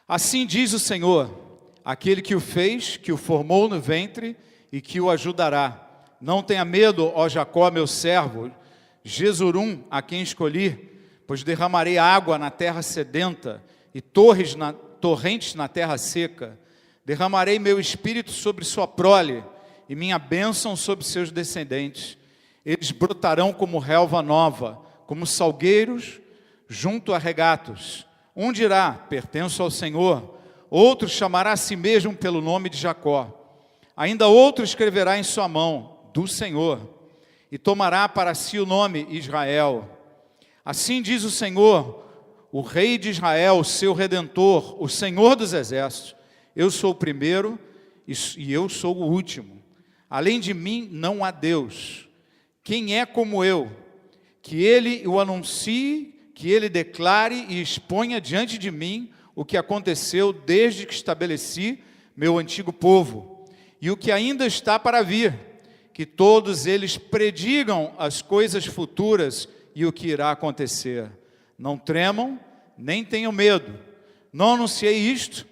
Assim diz o Senhor, aquele que o fez, que o formou no ventre e que o ajudará. Não tenha medo, ó Jacó, meu servo, Jesurum, a quem escolhi, pois derramarei água na terra sedenta e torrentes na terra seca. Derramarei meu espírito sobre sua prole e minha bênção sobre seus descendentes. Eles brotarão como relva nova, como salgueiros junto a regatos. Um dirá, pertenço ao Senhor. Outro chamará a si mesmo pelo nome de Jacó. Ainda outro escreverá em sua mão, do Senhor, e tomará para si o nome Israel. Assim diz o Senhor, o Rei de Israel, o seu Redentor, o Senhor dos Exércitos. Eu sou o primeiro e eu sou o último. Além de mim não há Deus. Quem é como eu? Que ele o anuncie, que ele declare e exponha diante de mim o que aconteceu desde que estabeleci meu antigo povo, e o que ainda está para vir, que todos eles predigam as coisas futuras e o que irá acontecer. Não tremam, nem tenham medo. Não anunciei isto,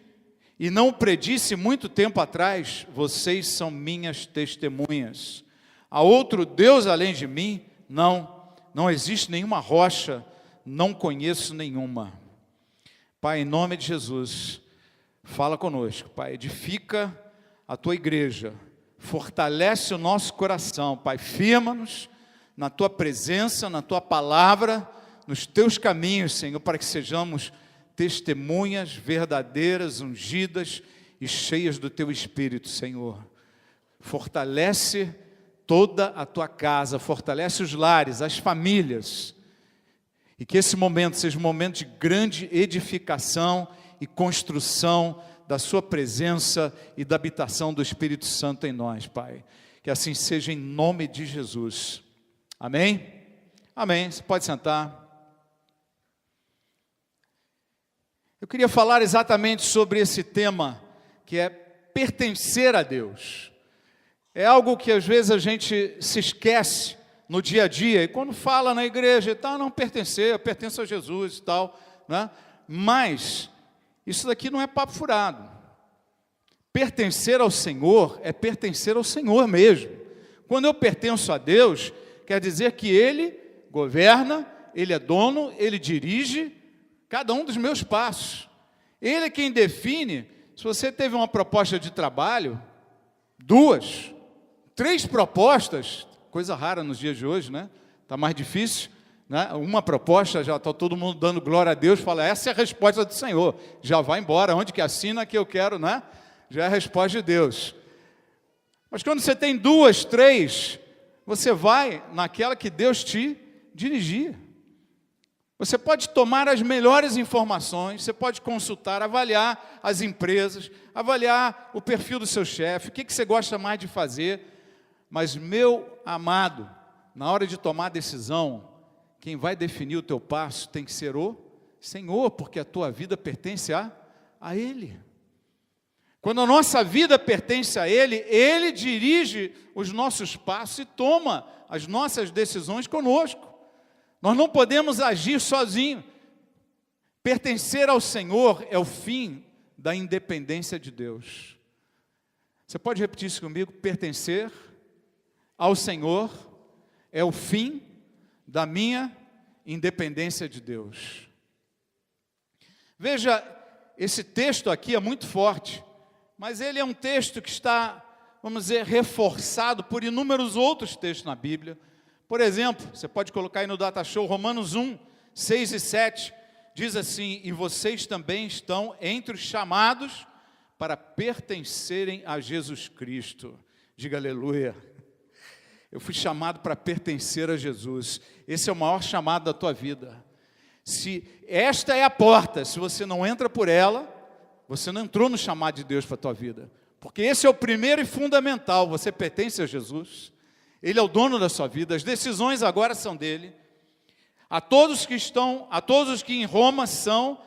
e não o predisse muito tempo atrás. Vocês são minhas testemunhas. Há outro Deus além de mim? Não existe nenhuma rocha, não conheço nenhuma. Pai, em nome de Jesus, fala conosco, Pai, edifica a Tua igreja, fortalece o nosso coração, Pai, firma-nos na Tua presença, na Tua palavra, nos Teus caminhos, Senhor, para que sejamos testemunhas verdadeiras, ungidas e cheias do Teu Espírito, Senhor. Fortalece toda a Tua casa, fortalece os lares, as famílias, e que esse momento seja um momento de grande edificação e construção da Sua presença e da habitação do Espírito Santo em nós, Pai. Que assim seja em nome de Jesus. Amém? Amém. Você pode sentar. Eu queria falar exatamente sobre esse tema, que é pertencer a Deus. É algo que às vezes a gente se esquece no dia a dia, e quando fala na igreja e tal, não pertencer, eu pertenço a Jesus e tal, né? Mas isso daqui não é papo furado. Pertencer ao Senhor é pertencer ao Senhor mesmo. Quando eu pertenço a Deus, quer dizer que Ele governa, Ele é dono, Ele dirige cada um dos meus passos. Ele é quem define. Se você teve uma proposta de trabalho, 2, 3 propostas, coisa rara nos dias de hoje, né? Está mais difícil, né? Uma proposta, já está todo mundo dando glória a Deus, fala, essa é a resposta do Senhor, já vai embora, onde que assina que eu quero, né? Já é a resposta de Deus. Mas quando você tem 2, 3, você vai naquela que Deus te dirigir. Você pode tomar as melhores informações, você pode consultar, avaliar as empresas, avaliar o perfil do seu chefe, o que você gosta mais de fazer. Mas, meu amado, na hora de tomar a decisão, quem vai definir o teu passo tem que ser o Senhor, porque a tua vida pertence a Ele. Quando a nossa vida pertence a Ele, Ele dirige os nossos passos e toma as nossas decisões conosco. Nós não podemos agir sozinhos. Pertencer ao Senhor é o fim da independência de Deus. Você pode repetir isso comigo? Pertencer ao Senhor é o fim da minha independência de Deus. Veja, esse texto aqui é muito forte, mas ele é um texto que está, vamos dizer, reforçado por inúmeros outros textos na Bíblia. Por exemplo, você pode colocar aí no Data Show, Romanos 1, 6 e 7, diz assim, e vocês também estão entre os chamados para pertencerem a Jesus Cristo. Diga aleluia. Eu fui chamado para pertencer a Jesus. Esse é o maior chamado da tua vida. Se esta é a porta, se você não entra por ela, você não entrou no chamado de Deus para a tua vida. Porque esse é o primeiro e fundamental. Você pertence a Jesus. Ele é o dono da sua vida. As decisões agora são dele. A todos os que em Roma são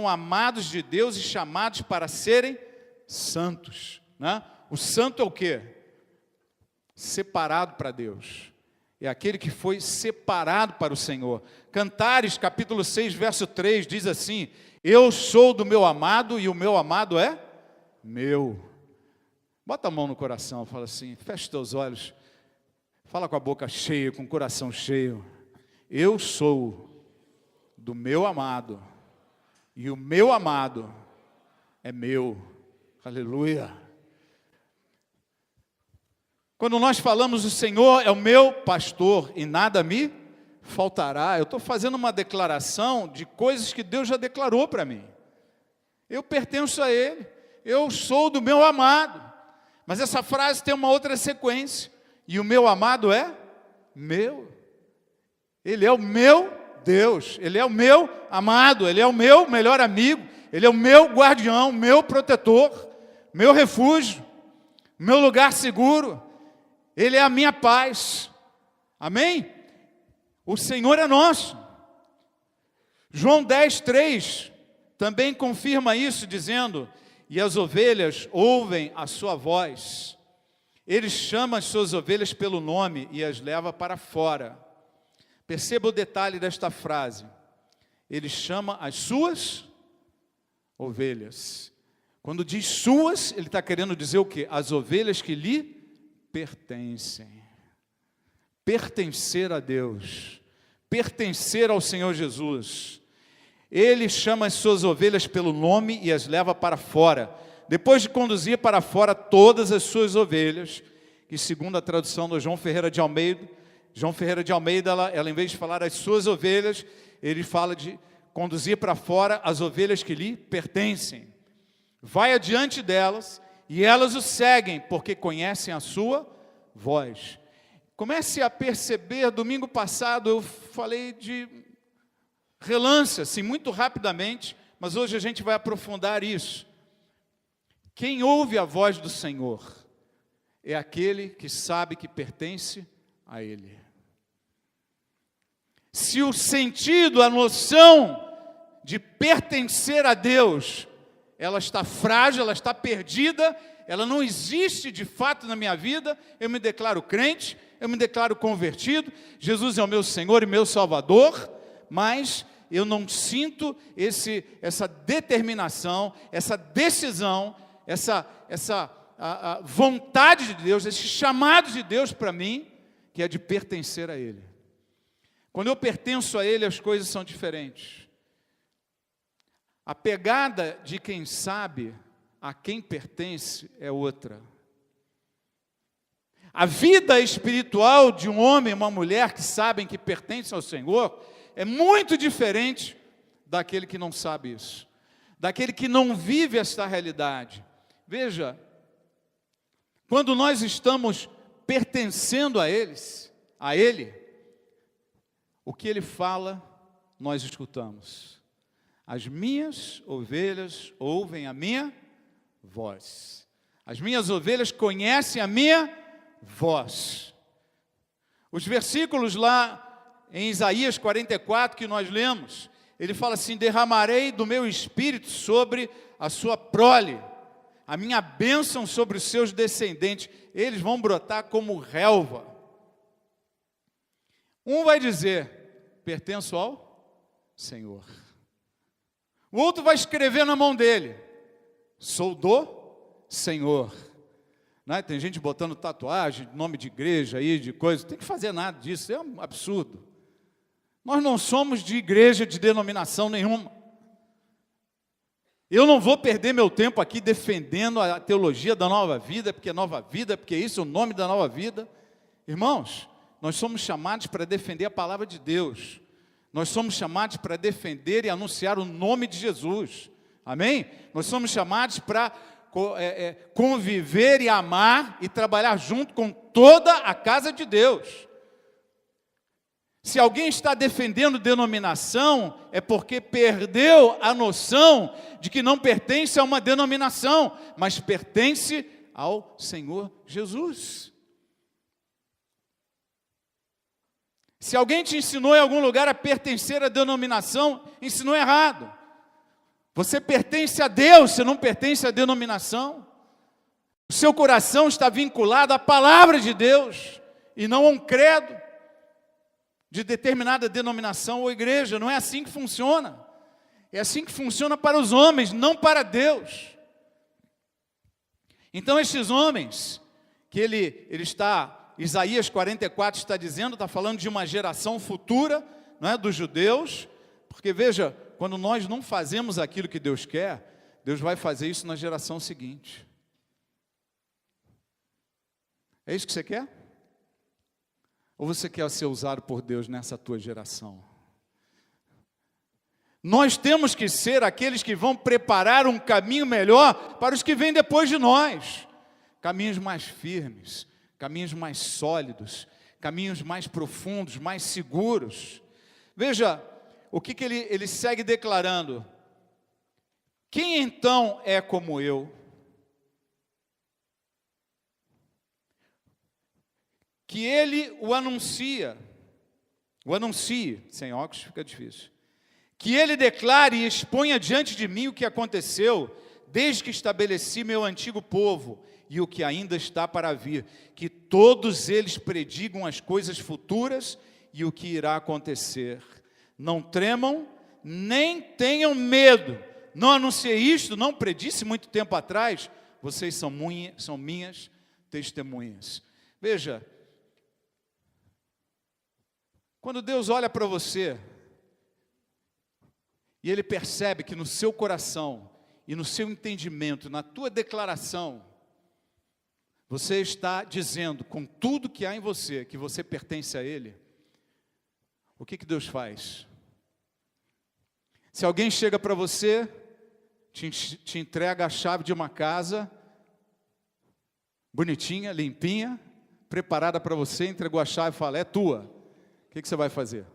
amados de Deus e chamados para serem santos, né? O santo é o quê? Separado para Deus. é aquele que foi separado para o Senhor. Cantares, capítulo 6, verso 3, diz assim: eu sou do meu amado e o meu amado é meu. Bota a mão no coração, fala assim, fecha os teus olhos, fala com a boca cheia, com o coração cheio. Eu sou do meu amado e o meu amado é meu. Aleluia. Quando nós falamos o Senhor é o meu pastor e nada me faltará, eu estou fazendo uma declaração de coisas que Deus já declarou para mim. Eu pertenço a Ele, eu sou do meu amado. Mas essa frase tem uma outra sequência. E o meu amado é meu. Ele é o meu Deus, Ele é o meu amado, Ele é o meu melhor amigo, Ele é o meu guardião, meu protetor, meu refúgio, meu lugar seguro. Ele é a minha paz. Amém? O Senhor é nosso. João 10, 3 também confirma isso, dizendo: e as ovelhas ouvem a sua voz. Ele chama as suas ovelhas pelo nome e as leva para fora. Perceba o detalhe desta frase. Ele chama as suas ovelhas. Quando diz suas, ele está querendo dizer o quê? As ovelhas que lhe pertencem. Pertencer a Deus. Pertencer ao Senhor Jesus. Ele chama as suas ovelhas pelo nome e as leva para fora. Depois de conduzir para fora todas as suas ovelhas, que segundo a tradução do João Ferreira de Almeida, ela em vez de falar as suas ovelhas, ele fala de conduzir para fora as ovelhas que lhe pertencem. Vai adiante delas e elas o seguem, porque conhecem a sua voz. Comece a perceber, domingo passado eu falei de relance, assim, muito rapidamente, mas hoje a gente vai aprofundar isso. Quem ouve a voz do Senhor é aquele que sabe que pertence a Ele. Se o sentido, a noção de pertencer a Deus, ela está frágil, ela está perdida, ela não existe de fato na minha vida, eu me declaro crente, eu me declaro convertido, Jesus é o meu Senhor e meu Salvador, mas eu não sinto essa determinação, essa decisão, essa vontade de Deus, esse chamado de Deus para mim, que é de pertencer a Ele. Quando eu pertenço a Ele, as coisas são diferentes. A pegada de quem sabe a quem pertence é outra. A vida espiritual de um homem e uma mulher que sabem que pertencem ao Senhor é muito diferente daquele que não sabe isso, daquele que não vive esta realidade. Veja, quando nós estamos pertencendo a Ele, o que Ele fala, nós escutamos. As minhas ovelhas ouvem a minha voz. As minhas ovelhas conhecem a minha voz. Os versículos lá em Isaías 44 que nós lemos, ele fala assim: derramarei do meu espírito sobre a sua prole, a minha bênção sobre os seus descendentes, eles vão brotar como relva. Um vai dizer: pertenço ao Senhor. O outro vai escrever na mão dele: sou do Senhor. Não é? Tem gente botando tatuagem, nome de igreja aí, de coisa, não tem que fazer nada disso, é um absurdo. Nós não somos de igreja de denominação nenhuma. Eu não vou perder meu tempo aqui defendendo a teologia da nova vida, porque isso é o nome da nova vida. Irmãos, nós somos chamados para defender a palavra de Deus. Nós somos chamados para defender e anunciar o nome de Jesus. Amém? Nós somos chamados para conviver e amar e trabalhar junto com toda a casa de Deus. Se alguém está defendendo denominação, é porque perdeu a noção de que não pertence a uma denominação, mas pertence ao Senhor Jesus. Se alguém te ensinou em algum lugar a pertencer à denominação, ensinou errado. Você pertence a Deus, você não pertence à denominação. O seu coração está vinculado à palavra de Deus e não a um credo. de determinada denominação ou igreja. Não é assim que funciona. É assim que funciona para os homens, não para Deus. Então estes homens, que ele está, Isaías 44 está dizendo, está falando de uma geração futura, não é, dos judeus, porque veja, quando nós não fazemos aquilo que Deus quer, Deus vai fazer isso na geração seguinte. É isso que você quer? Ou você quer ser usado por Deus nessa tua geração? Nós temos que ser aqueles que vão preparar um caminho melhor para os que vêm depois de nós. Caminhos mais firmes, caminhos mais sólidos, caminhos mais profundos, mais seguros. Veja, o que ele segue declarando? Quem então é como eu? Que ele o anuncie, sem óculos fica difícil. Que ele declare e exponha diante de mim o que aconteceu, desde que estabeleci meu antigo povo, e o que ainda está para vir. Que todos eles predigam as coisas futuras e o que irá acontecer. Não tremam, nem tenham medo. Não anunciei isto, não predisse muito tempo atrás. Vocês são minhas testemunhas. Veja, quando Deus olha para você, e Ele percebe que no seu coração, e no seu entendimento, na tua declaração, você está dizendo, com tudo que há em você, que você pertence a Ele, o que Deus faz? Se alguém chega para você, te entrega a chave de uma casa, bonitinha, limpinha, preparada para você, entregou a chave e fala, é tua, o que você vai fazer?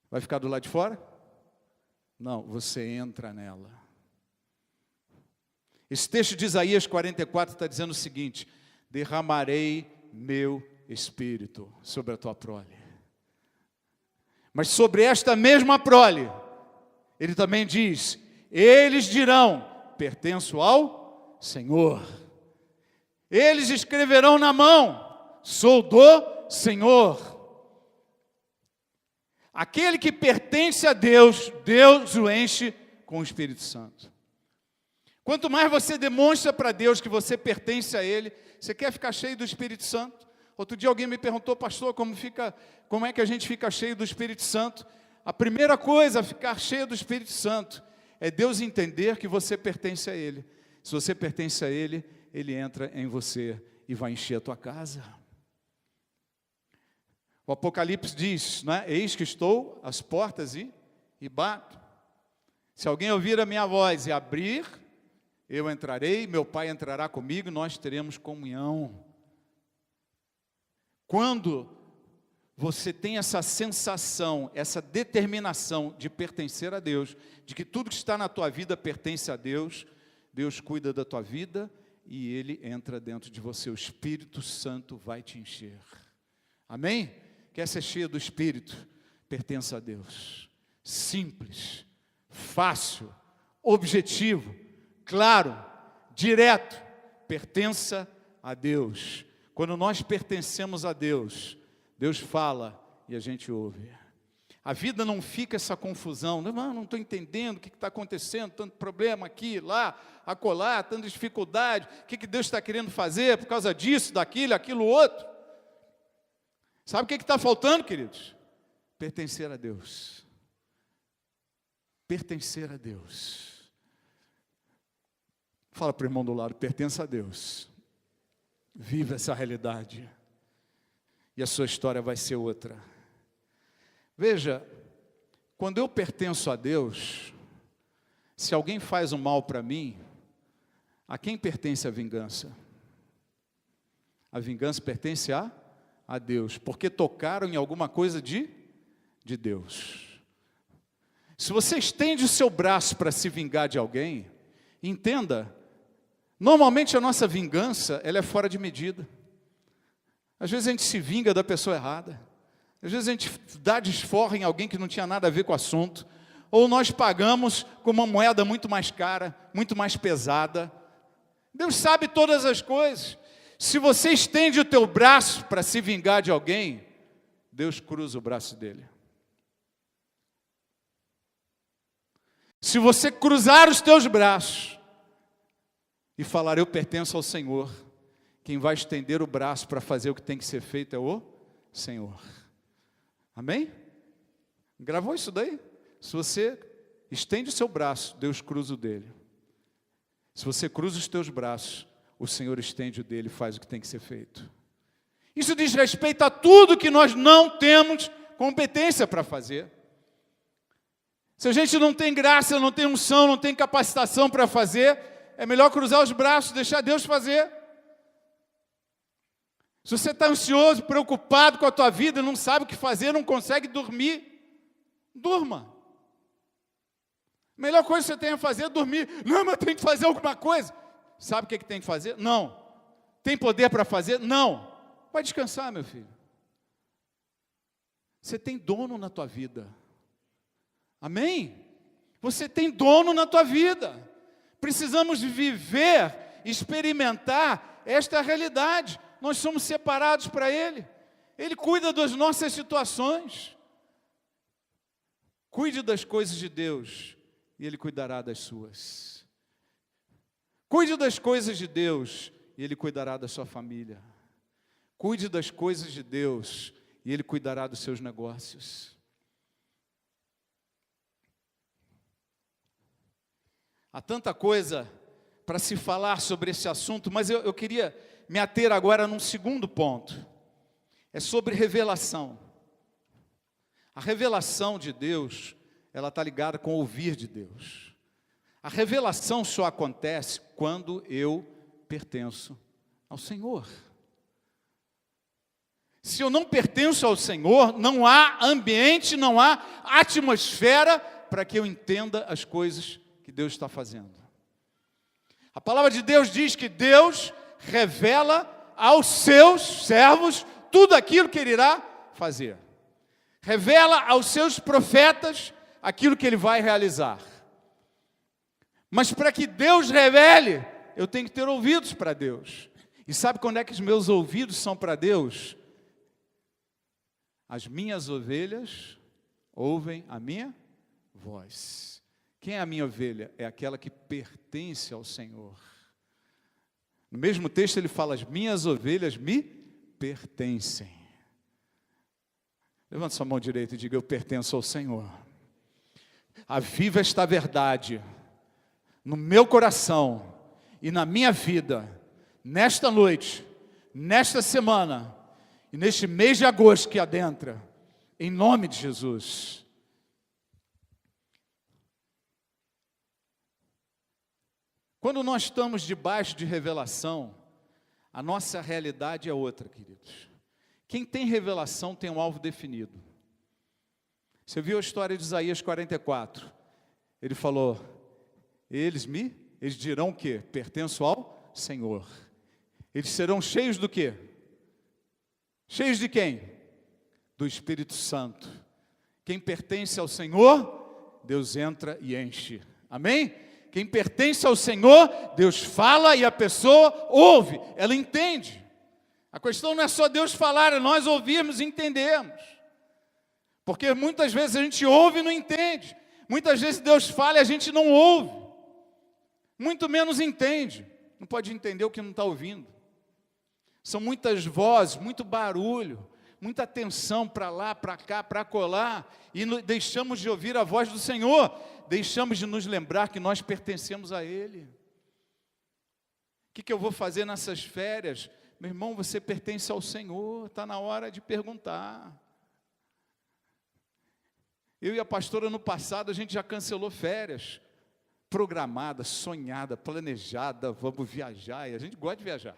Vai ficar do lado de fora? Não, você entra nela. Esse texto de Isaías 44 está dizendo o seguinte: derramarei meu espírito sobre a tua prole. Mas sobre esta mesma prole, ele também diz, eles dirão, pertenço ao Senhor. Eles escreverão na mão, sou do Senhor. Aquele que pertence a Deus, Deus o enche com o Espírito Santo. Quanto mais você demonstra para Deus que você pertence a Ele, você quer ficar cheio do Espírito Santo? Outro dia alguém me perguntou, pastor, como é que a gente fica cheio do Espírito Santo? A primeira coisa a ficar cheio do Espírito Santo é Deus entender que você pertence a Ele. Se você pertence a Ele, Ele entra em você e vai encher a tua casa. O Apocalipse diz, né? Eis que estou às portas e bato. Se alguém ouvir a minha voz e abrir, eu entrarei, meu Pai entrará comigo, nós teremos comunhão. Quando você tem essa sensação, essa determinação de pertencer a Deus, de que tudo que está na tua vida pertence a Deus, Deus cuida da tua vida e Ele entra dentro de você, o Espírito Santo vai te encher. Amém? Quer ser cheio do Espírito? Pertença a Deus. Simples, fácil, objetivo, claro, direto. Pertença a Deus. Quando nós pertencemos a Deus, Deus fala e a gente ouve. A vida não fica essa confusão. Não estou entendendo o que está acontecendo, tanto problema aqui, lá, acolá, tanta dificuldade. O que Deus está querendo fazer por causa disso, daquilo, aquilo outro. Sabe o que está faltando, queridos? Pertencer a Deus. Pertencer a Deus. Fala para o irmão do lado, pertença a Deus. Viva essa realidade. E a sua história vai ser outra. Veja, quando eu pertenço a Deus, se alguém faz um mal para mim, a quem pertence a vingança? A vingança pertence a Deus, porque tocaram em alguma coisa de Deus. Se você estende o seu braço para se vingar de alguém, entenda, normalmente a nossa vingança, ela é fora de medida. Às vezes a gente se vinga da pessoa errada, às vezes a gente dá desforra em alguém que não tinha nada a ver com o assunto, ou nós pagamos com uma moeda muito mais cara, muito mais pesada. Deus sabe todas as coisas. Se você estende o teu braço para se vingar de alguém, Deus cruza o braço dele. Se você cruzar os teus braços e falar, eu pertenço ao Senhor, quem vai estender o braço para fazer o que tem que ser feito é o Senhor. Amém? Gravou isso daí? Se você estende o seu braço, Deus cruza o dele. Se você cruza os teus braços, o Senhor estende o dele e faz o que tem que ser feito. Isso diz respeito a tudo que nós não temos competência para fazer. Se a gente não tem graça, não tem unção, não tem capacitação para fazer, é melhor cruzar os braços, deixar Deus fazer. Se você está ansioso, preocupado com a tua vida, não sabe o que fazer, não consegue dormir, durma. A melhor coisa que você tem a fazer é dormir. Não, mas tem que fazer alguma coisa. Sabe o que tem que fazer? Não. Tem poder para fazer? Não. Vai descansar, meu filho. Você tem dono na tua vida. Amém? Você tem dono na tua vida. Precisamos viver, experimentar esta realidade. Nós somos separados para Ele. Ele cuida das nossas situações. Cuide das coisas de Deus e Ele cuidará das suas. Cuide das coisas de Deus e Ele cuidará da sua família. Cuide das coisas de Deus e Ele cuidará dos seus negócios. Há tanta coisa para se falar sobre esse assunto, mas eu queria me ater agora num segundo ponto. É sobre revelação. A revelação de Deus, ela está ligada com o ouvir de Deus. A revelação só acontece quando eu pertenço ao Senhor. Se eu não pertenço ao Senhor, não há ambiente, não há atmosfera para que eu entenda as coisas que Deus está fazendo. A palavra de Deus diz que Deus revela aos seus servos tudo aquilo que Ele irá fazer. Revela aos seus profetas aquilo que Ele vai realizar. Mas para que Deus revele, eu tenho que ter ouvidos para Deus. E sabe quando é que os meus ouvidos são para Deus? As minhas ovelhas ouvem a minha voz. Quem é a minha ovelha? É aquela que pertence ao Senhor. No mesmo texto ele fala, as minhas ovelhas me pertencem. Levanta sua mão direita e diga, eu pertenço ao Senhor. Aviva esta verdade no meu coração e na minha vida, nesta noite, nesta semana, e neste mês de agosto que adentra, em nome de Jesus. Quando nós estamos debaixo de revelação, a nossa realidade é outra, queridos. Quem tem revelação tem um alvo definido. Você viu a história de Isaías 44? Ele falou, eles dirão o quê? Pertenço ao Senhor. Eles serão cheios do quê? Cheios de quem? Do Espírito Santo. Quem pertence ao Senhor, Deus entra e enche. Amém? Quem pertence ao Senhor, Deus fala e a pessoa ouve, ela entende. A questão não é só Deus falar, é nós ouvirmos e entendermos. Porque muitas vezes a gente ouve e não entende. Muitas vezes Deus fala e a gente não ouve. Muito menos entende. Não pode entender o que não está ouvindo. São muitas vozes, muito barulho, muita atenção para lá, para cá, para colar, e deixamos de ouvir a voz do Senhor, deixamos de nos lembrar que nós pertencemos a Ele. O que eu vou fazer nessas férias? Meu irmão, você pertence ao Senhor, está na hora de perguntar. Eu e a pastora no passado, a gente já cancelou férias, programada, sonhada, planejada, vamos viajar, e a gente gosta de viajar.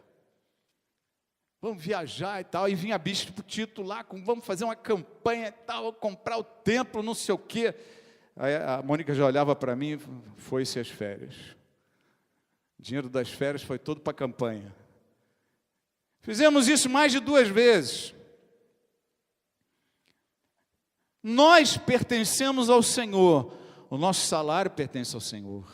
Vamos viajar e tal, e vinha Bispo Tito lá, vamos fazer uma campanha e tal, comprar o templo, não sei o quê. Aí a Mônica já olhava para mim, foi-se as férias. O dinheiro das férias foi todo para a campanha. Fizemos isso mais de 2 vezes. Nós pertencemos ao Senhor, o nosso salário pertence ao Senhor,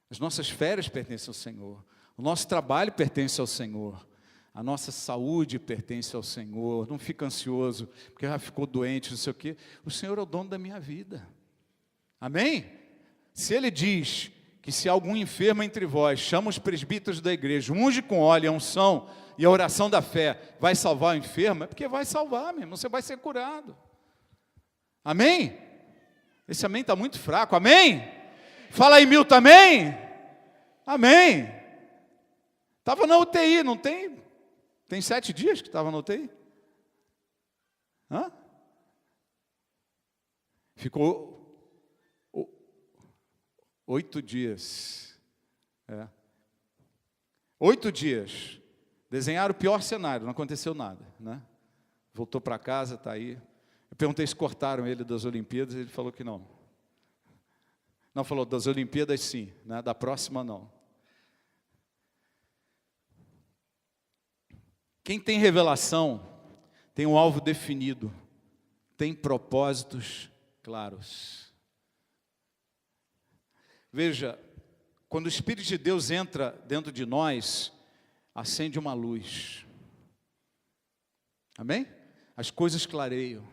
as nossas férias pertencem ao Senhor, o nosso trabalho pertence ao Senhor, A nossa saúde pertence ao Senhor. Não fica ansioso, porque já ficou doente, não sei o quê. O Senhor é o dono da minha vida. Amém? Se Ele diz que se há algum enfermo entre vós, chama os presbíteros da igreja, unge com óleo, a unção e a oração da fé, vai salvar o enfermo, é porque vai salvar, meu irmão, você vai ser curado. Amém? Esse amém está muito fraco, amém? Fala aí, Milton, amém? Amém. Estava na UTI, não tem? Tem 7 dias que estava na UTI? Hã? Ficou 8 dias. 8 dias. Desenharam o pior cenário, não aconteceu nada, né? Voltou para casa, está aí. Eu perguntei se cortaram ele das Olimpíadas, ele falou que não. Não, falou das Olimpíadas sim, né? Da próxima não. Quem tem revelação tem um alvo definido, tem propósitos claros. Veja, quando o Espírito de Deus entra dentro de nós, acende uma luz. Amém? As coisas clareiam.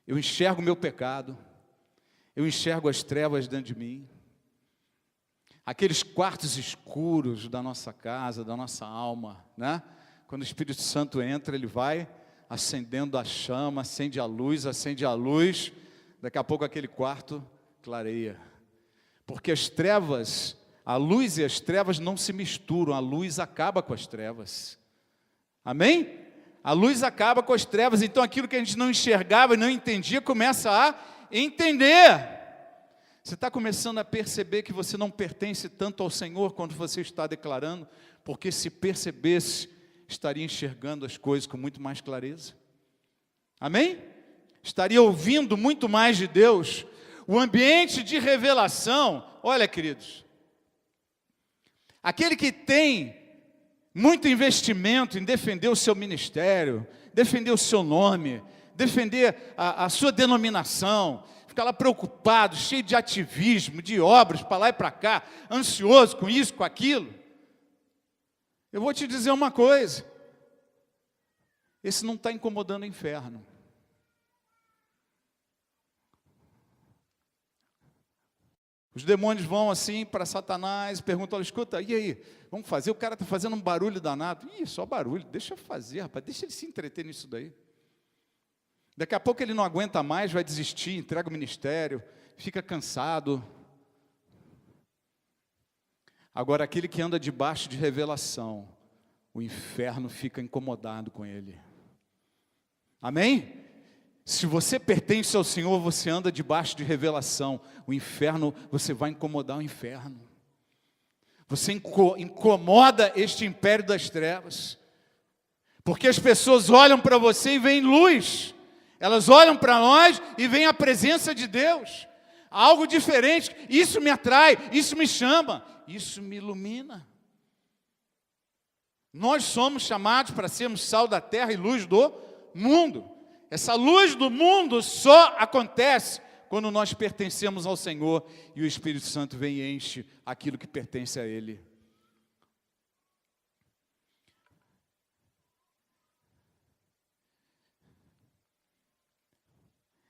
Eu enxergo o meu pecado, eu enxergo as trevas dentro de mim. Aqueles quartos escuros da nossa casa, da nossa alma, né? Quando o Espírito Santo entra, ele vai acendendo a chama, acende a luz, daqui a pouco aquele quarto clareia. Porque as trevas, a luz e as trevas não se misturam, a luz acaba com as trevas. Amém? A luz acaba com as trevas, então aquilo que a gente não enxergava e não entendia, começa a entender. Você está começando a perceber que você não pertence tanto ao Senhor quanto você está declarando, porque se percebesse, estaria enxergando as coisas com muito mais clareza. Amém? Estaria ouvindo muito mais de Deus. O ambiente de revelação, olha, queridos, aquele que tem muito investimento em defender o seu ministério, defender o seu nome, defender a sua denominação, fica lá preocupado, cheio de ativismo, de obras, para lá e para cá, ansioso com isso, com aquilo. Eu vou te dizer uma coisa, esse não está incomodando o inferno. Os demônios vão assim para Satanás, perguntam, escuta, e aí, vamos fazer? O cara está fazendo um barulho danado. Ih, só barulho, deixa eu fazer, rapaz, deixa ele se entreter nisso daí. Daqui a pouco ele não aguenta mais, vai desistir, entrega o ministério, fica cansado. Agora, aquele que anda debaixo de revelação, o inferno fica incomodado com ele. Amém? Se você pertence ao Senhor, você anda debaixo de revelação. O inferno, você vai incomodar o inferno. Você incomoda este império das trevas. Porque as pessoas olham para você e veem luz. Elas olham para nós e veem a presença de Deus. Algo diferente. Isso me atrai, isso me chama, isso me ilumina. Nós somos chamados para sermos sal da terra e luz do mundo. Essa luz do mundo só acontece quando nós pertencemos ao Senhor e o Espírito Santo vem e enche aquilo que pertence a Ele.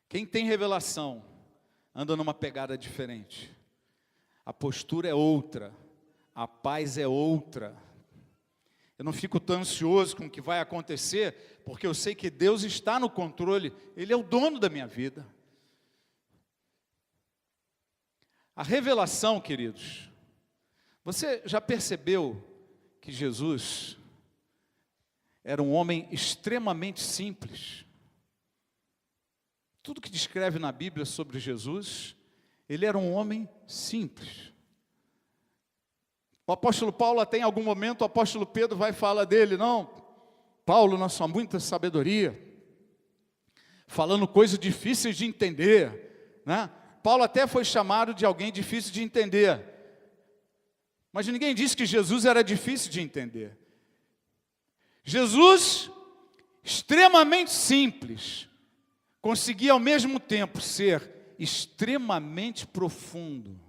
Quem tem revelação anda numa pegada diferente. A postura é outra, a paz é outra. Eu não fico tão ansioso com o que vai acontecer, porque eu sei que Deus está no controle, Ele é o dono da minha vida. A revelação, queridos, você já percebeu que Jesus era um homem extremamente simples? Tudo que descreve na Bíblia sobre Jesus, ele era um homem simples. O apóstolo Paulo, até em algum momento, o apóstolo Pedro vai falar dele, não, Paulo, na sua muita sabedoria, falando coisas difíceis de entender, né? Paulo até foi chamado de alguém difícil de entender, mas ninguém disse que Jesus era difícil de entender. Jesus, extremamente simples, conseguia ao mesmo tempo ser extremamente profundo.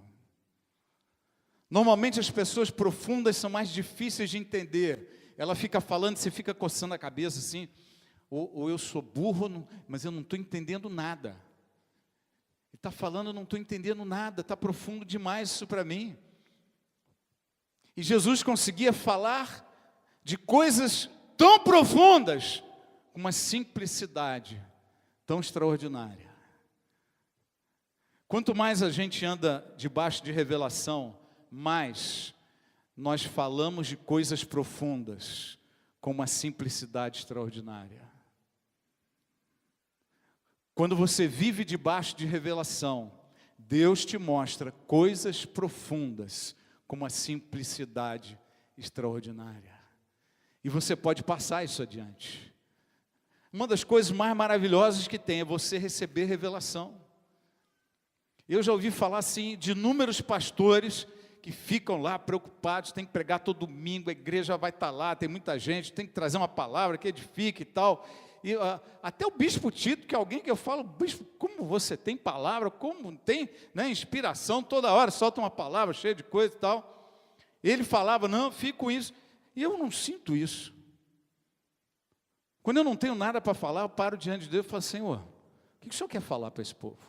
Normalmente as pessoas profundas são mais difíceis de entender. ela fica falando, você fica coçando a cabeça assim, ou eu sou burro, mas eu não estou entendendo nada. Ele está falando, eu não estou entendendo nada, está profundo demais isso para mim. E Jesus conseguia falar de coisas tão profundas, com uma simplicidade tão extraordinária. Quanto mais a gente anda debaixo de revelação, mais nós falamos de coisas profundas, com uma simplicidade extraordinária. Quando você vive debaixo de revelação, Deus te mostra coisas profundas, com uma simplicidade extraordinária. E você pode passar isso adiante. Uma das coisas mais maravilhosas que tem é você receber revelação. Eu já ouvi falar assim de inúmeros pastores que ficam lá preocupados, tem que pregar todo domingo, a igreja vai estar lá, tem muita gente, tem que trazer uma palavra que edifique e tal. E até o bispo Tito, que é alguém que eu falo, bispo, como você tem palavra, como tem, né, inspiração, toda hora solta uma palavra cheia de coisa e tal. Ele falava, não, fico com isso. E eu não sinto isso. Quando eu não tenho nada para falar, eu paro diante de Deus e falo, Senhor, o que o Senhor quer falar para esse povo?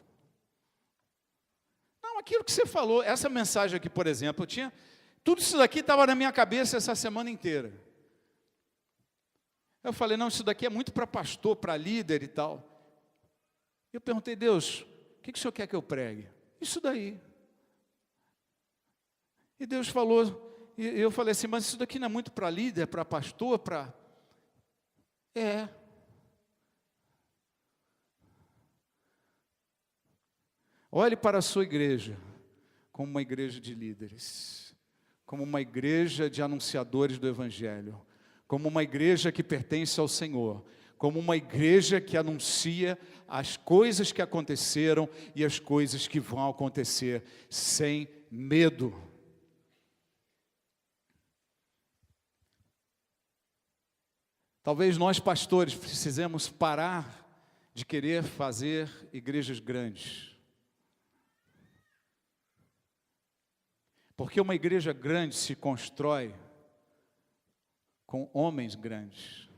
Não, aquilo que você falou, essa mensagem aqui, por exemplo, tudo isso daqui estava na minha cabeça essa semana inteira. Eu falei, não, isso daqui é muito para pastor, para líder e tal. Eu perguntei, Deus, o que o Senhor quer que eu pregue? Isso daí. E Deus falou, e eu falei assim, mas isso daqui não é muito para líder, para pastor, para... É. Olhe para a sua igreja como uma igreja de líderes, como uma igreja de anunciadores do Evangelho, como uma igreja que pertence ao Senhor, como uma igreja que anuncia as coisas que aconteceram e as coisas que vão acontecer, sem medo. Talvez nós pastores precisemos parar de querer fazer igrejas grandes. Porque uma igreja grande se constrói com homens grandes.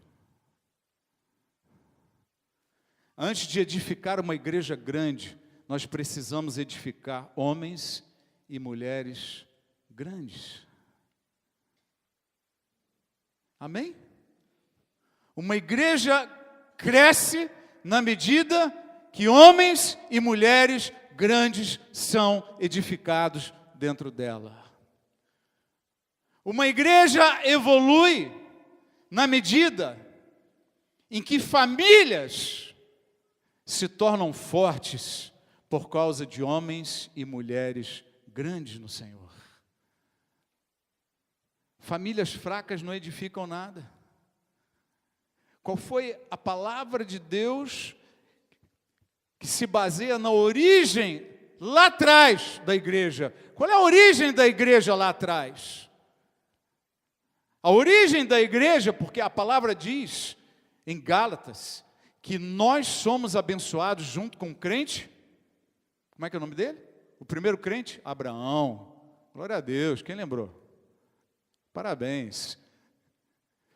Antes de edificar uma igreja grande, nós precisamos edificar homens e mulheres grandes. Amém? Uma igreja cresce na medida que homens e mulheres grandes são edificados dentro dela. Uma igreja evolui na medida em que famílias se tornam fortes por causa de homens e mulheres grandes no Senhor. Famílias fracas não edificam nada. Qual foi a palavra de Deus que se baseia na origem lá atrás da igreja? Qual é a origem da igreja lá atrás? A origem da igreja, porque a palavra diz em Gálatas que nós somos abençoados junto com o crente. Como é que é o nome dele? O primeiro crente? Abraão. Glória a Deus, quem lembrou? Parabéns.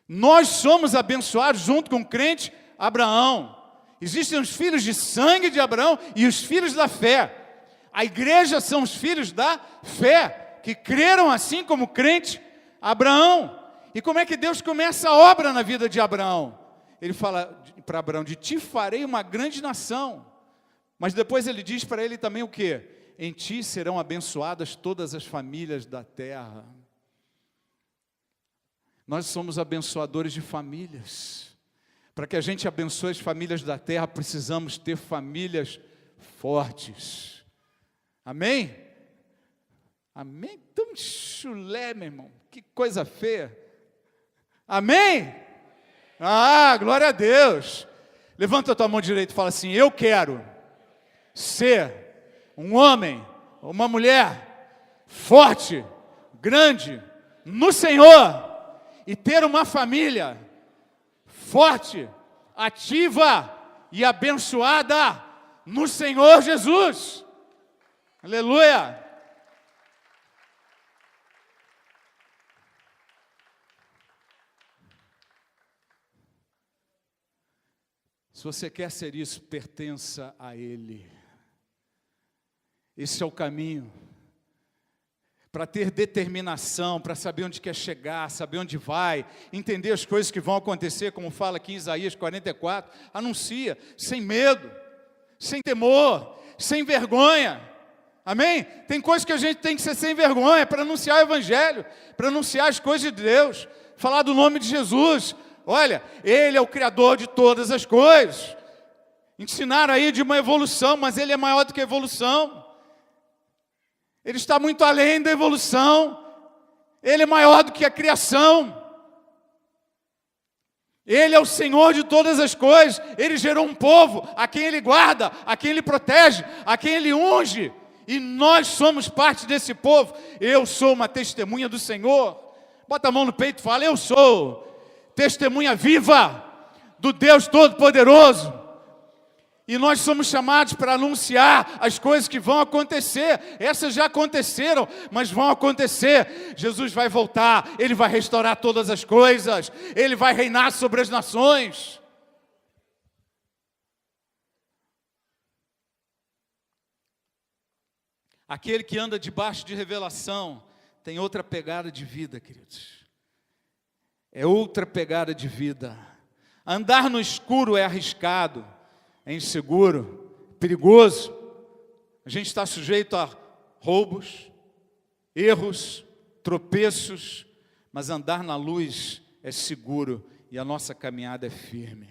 Nós somos abençoados junto com o crente Abraão. Existem os filhos de sangue de Abraão e os filhos da fé. A igreja são os filhos da fé, que creram assim como o crente Abraão. E como é que Deus começa a obra na vida de Abraão? Ele fala para Abraão, de ti farei uma grande nação. Mas depois ele diz para ele também o quê? Em ti serão abençoadas todas as famílias da terra. Nós somos abençoadores de famílias. Para que a gente abençoe as famílias da terra, precisamos ter famílias fortes. Amém? Amém? Tão chulé, meu irmão. Que coisa feia. Amém? Ah, glória a Deus. Levanta a tua mão direita e fala assim, eu quero ser um homem, uma mulher forte, grande, no Senhor, e ter uma família forte, ativa e abençoada no Senhor Jesus. Aleluia! Se você quer ser isso, pertença a Ele. Esse é o caminho. Para ter determinação, para saber onde quer chegar, saber onde vai, entender as coisas que vão acontecer, como fala aqui em Isaías 44, anuncia, sem medo, sem temor, sem vergonha. Amém? Tem coisas que a gente tem que ser sem vergonha para anunciar o Evangelho, para anunciar as coisas de Deus, falar do nome de Jesus. Olha, Ele é o Criador de todas as coisas. Ensinaram aí de uma evolução, mas Ele é maior do que a evolução. Ele está muito além da evolução. Ele é maior do que a criação. Ele é o Senhor de todas as coisas. Ele gerou um povo a quem Ele guarda, a quem Ele protege, a quem Ele unge. E nós somos parte desse povo. Eu sou uma testemunha do Senhor. Bota a mão no peito e fala: eu sou testemunha viva do Deus Todo-Poderoso. E nós somos chamados para anunciar as coisas que vão acontecer. Essas já aconteceram, mas vão acontecer. Jesus vai voltar, Ele vai restaurar todas as coisas, Ele vai reinar sobre as nações. Aquele que anda debaixo de revelação tem outra pegada de vida, queridos. É outra pegada de vida. Andar no escuro é arriscado, é inseguro, perigoso. A gente está sujeito a roubos, erros, tropeços, mas andar na luz é seguro e a nossa caminhada é firme.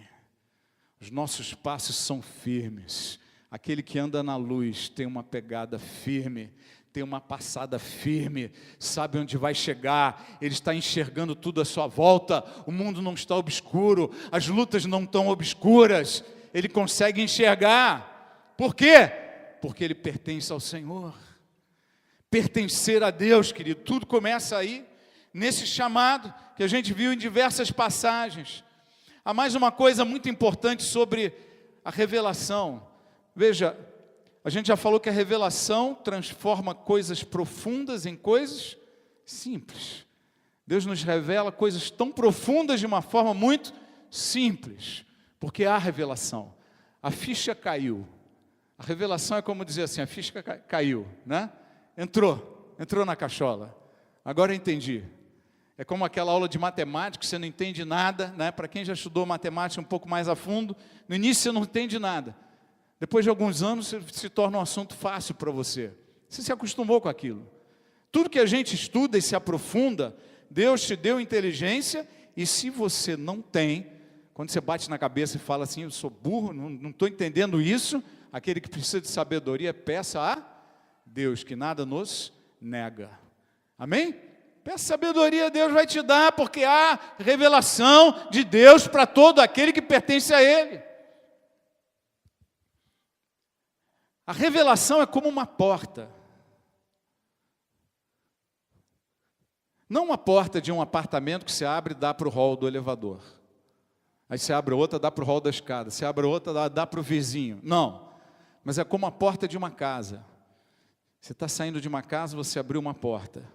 Os nossos passos são firmes. Aquele que anda na luz tem uma pegada firme, tem uma passada firme, sabe onde vai chegar, ele está enxergando tudo à sua volta, o mundo não está obscuro, as lutas não estão obscuras, ele consegue enxergar. Por quê? Porque ele pertence ao Senhor. Pertencer a Deus, querido, tudo começa aí, nesse chamado que a gente viu em diversas passagens. Há mais uma coisa muito importante sobre a revelação. Veja, a gente já falou que a revelação transforma coisas profundas em coisas simples. Deus nos revela coisas tão profundas de uma forma muito simples, porque há revelação. A ficha caiu. A revelação é como dizer assim, a ficha caiu, né? Entrou na cachola. Agora eu entendi. É como aquela aula de matemática, você não entende nada, né? Para quem já estudou matemática um pouco mais a fundo, no início você não entende nada. Depois de alguns anos, se torna um assunto fácil para você. Você se acostumou com aquilo. Tudo que a gente estuda e se aprofunda, Deus te deu inteligência, e se você não tem, quando você bate na cabeça e fala assim, eu sou burro, não estou entendendo isso, aquele que precisa de sabedoria, peça a Deus, que nada nos nega. Amém? Peça sabedoria, Deus vai te dar, porque há revelação de Deus para todo aquele que pertence a Ele. A revelação é como uma porta. Não uma porta de um apartamento que você abre e dá para o hall do elevador. Aí você abre outra, dá para o hall da escada. Você abre outra, dá para o vizinho. Não. Mas é como a porta de uma casa. Você está saindo de uma casa, você abriu uma porta.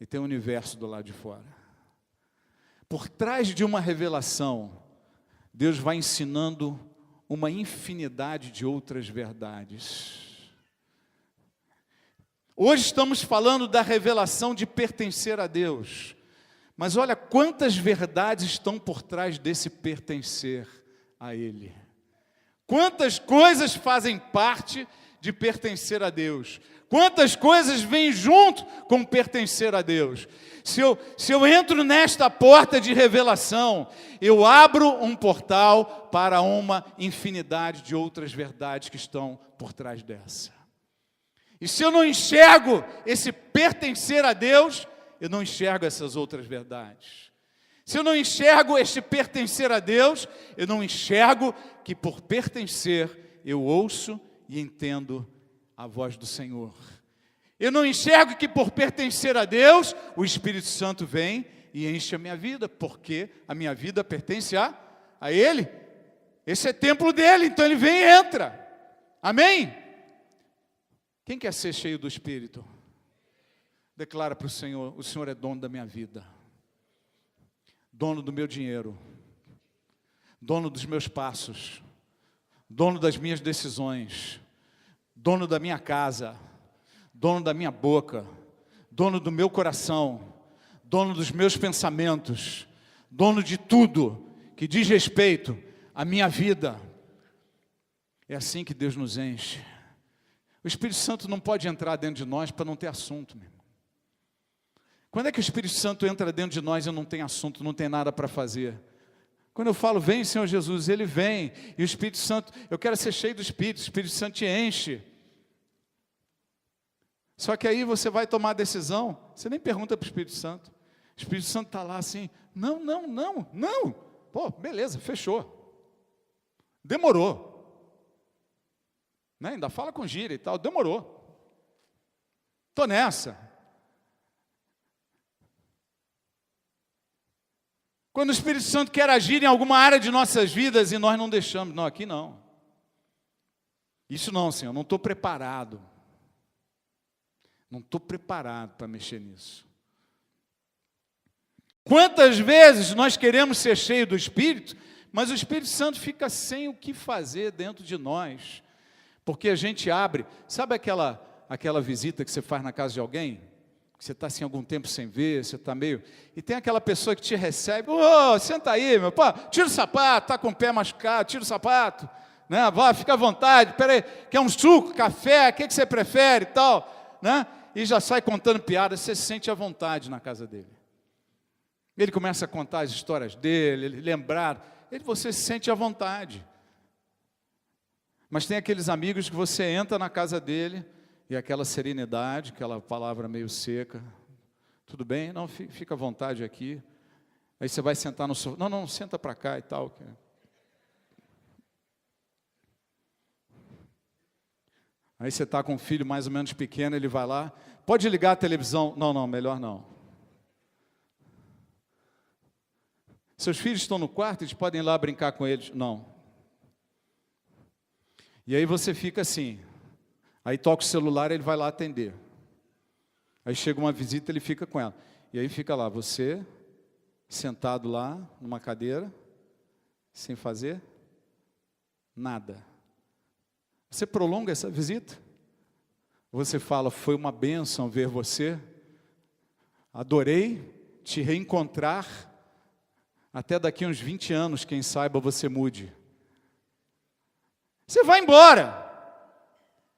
E tem um universo do lado de fora. Por trás de uma revelação, Deus vai ensinando uma infinidade de outras verdades. Hoje estamos falando da revelação de pertencer a Deus. Mas olha quantas verdades estão por trás desse pertencer a Ele. Quantas coisas fazem parte de pertencer a Deus. Quantas coisas vêm junto com pertencer a Deus. Se eu entro nesta porta de revelação, eu abro um portal para uma infinidade de outras verdades que estão por trás dessa. E se eu não enxergo esse pertencer a Deus, eu não enxergo essas outras verdades. Se eu não enxergo este pertencer a Deus, eu não enxergo que por pertencer eu ouço e entendo a voz do Senhor. Eu não enxergo que por pertencer a Deus, o Espírito Santo vem e enche a minha vida, porque a minha vida pertence a Ele. Esse é templo dele, então Ele vem e entra. Amém? Quem quer ser cheio do Espírito? Declara para o Senhor é dono da minha vida, dono do meu dinheiro, dono dos meus passos, dono das minhas decisões, dono da minha casa, dono da minha boca, dono do meu coração, dono dos meus pensamentos, dono de tudo que diz respeito à minha vida. É assim que Deus nos enche. O Espírito Santo não pode entrar dentro de nós para não ter assunto, meu irmão. Quando é que o Espírito Santo entra dentro de nós e não tem assunto, não tem nada para fazer? Quando eu falo, vem Senhor Jesus, Ele vem. E o Espírito Santo, eu quero ser cheio do Espírito, o Espírito Santo te enche. Só que aí você vai tomar a decisão, você nem pergunta para o Espírito Santo. O Espírito Santo está lá assim, não. Pô, beleza, fechou. Demorou. Né? Ainda fala com gíria e tal, demorou. Estou nessa. Quando o Espírito Santo quer agir em alguma área de nossas vidas e nós não deixamos, não, aqui não. Isso não, Senhor, não estou preparado. Não estou preparado para mexer nisso. Quantas vezes nós queremos ser cheios do Espírito, mas o Espírito Santo fica sem o que fazer dentro de nós. Porque a gente abre, sabe aquela visita que você faz na casa de alguém? Você está assim algum tempo sem ver, você está meio... E tem aquela pessoa que te recebe, senta aí, meu pô, tira o sapato, está com o pé machucado, tira o sapato, né? Vai, fica à vontade, peraí, quer um suco, café, o que você prefere e tal, né? E já sai contando piadas, você se sente à vontade na casa dele. Ele começa a contar as histórias dele, ele lembrar, você se sente à vontade. Mas tem aqueles amigos que você entra na casa dele, e aquela serenidade, aquela palavra meio seca, tudo bem? Não, fica à vontade aqui. Aí você vai sentar no sofá, não, senta para cá e tal. Aí você está com um filho mais ou menos pequeno, ele vai lá, pode ligar a televisão? Não, melhor não. Seus filhos estão no quarto, eles podem ir lá brincar com eles? Não. E aí você fica assim, aí toca o celular, ele vai lá atender. Aí chega uma visita, ele fica com ela. E aí fica lá, você, sentado lá, numa cadeira, sem fazer nada. Você prolonga essa visita? Você fala, foi uma bênção ver você, adorei te reencontrar, até daqui uns 20 anos, quem saiba, você mude. Você vai embora.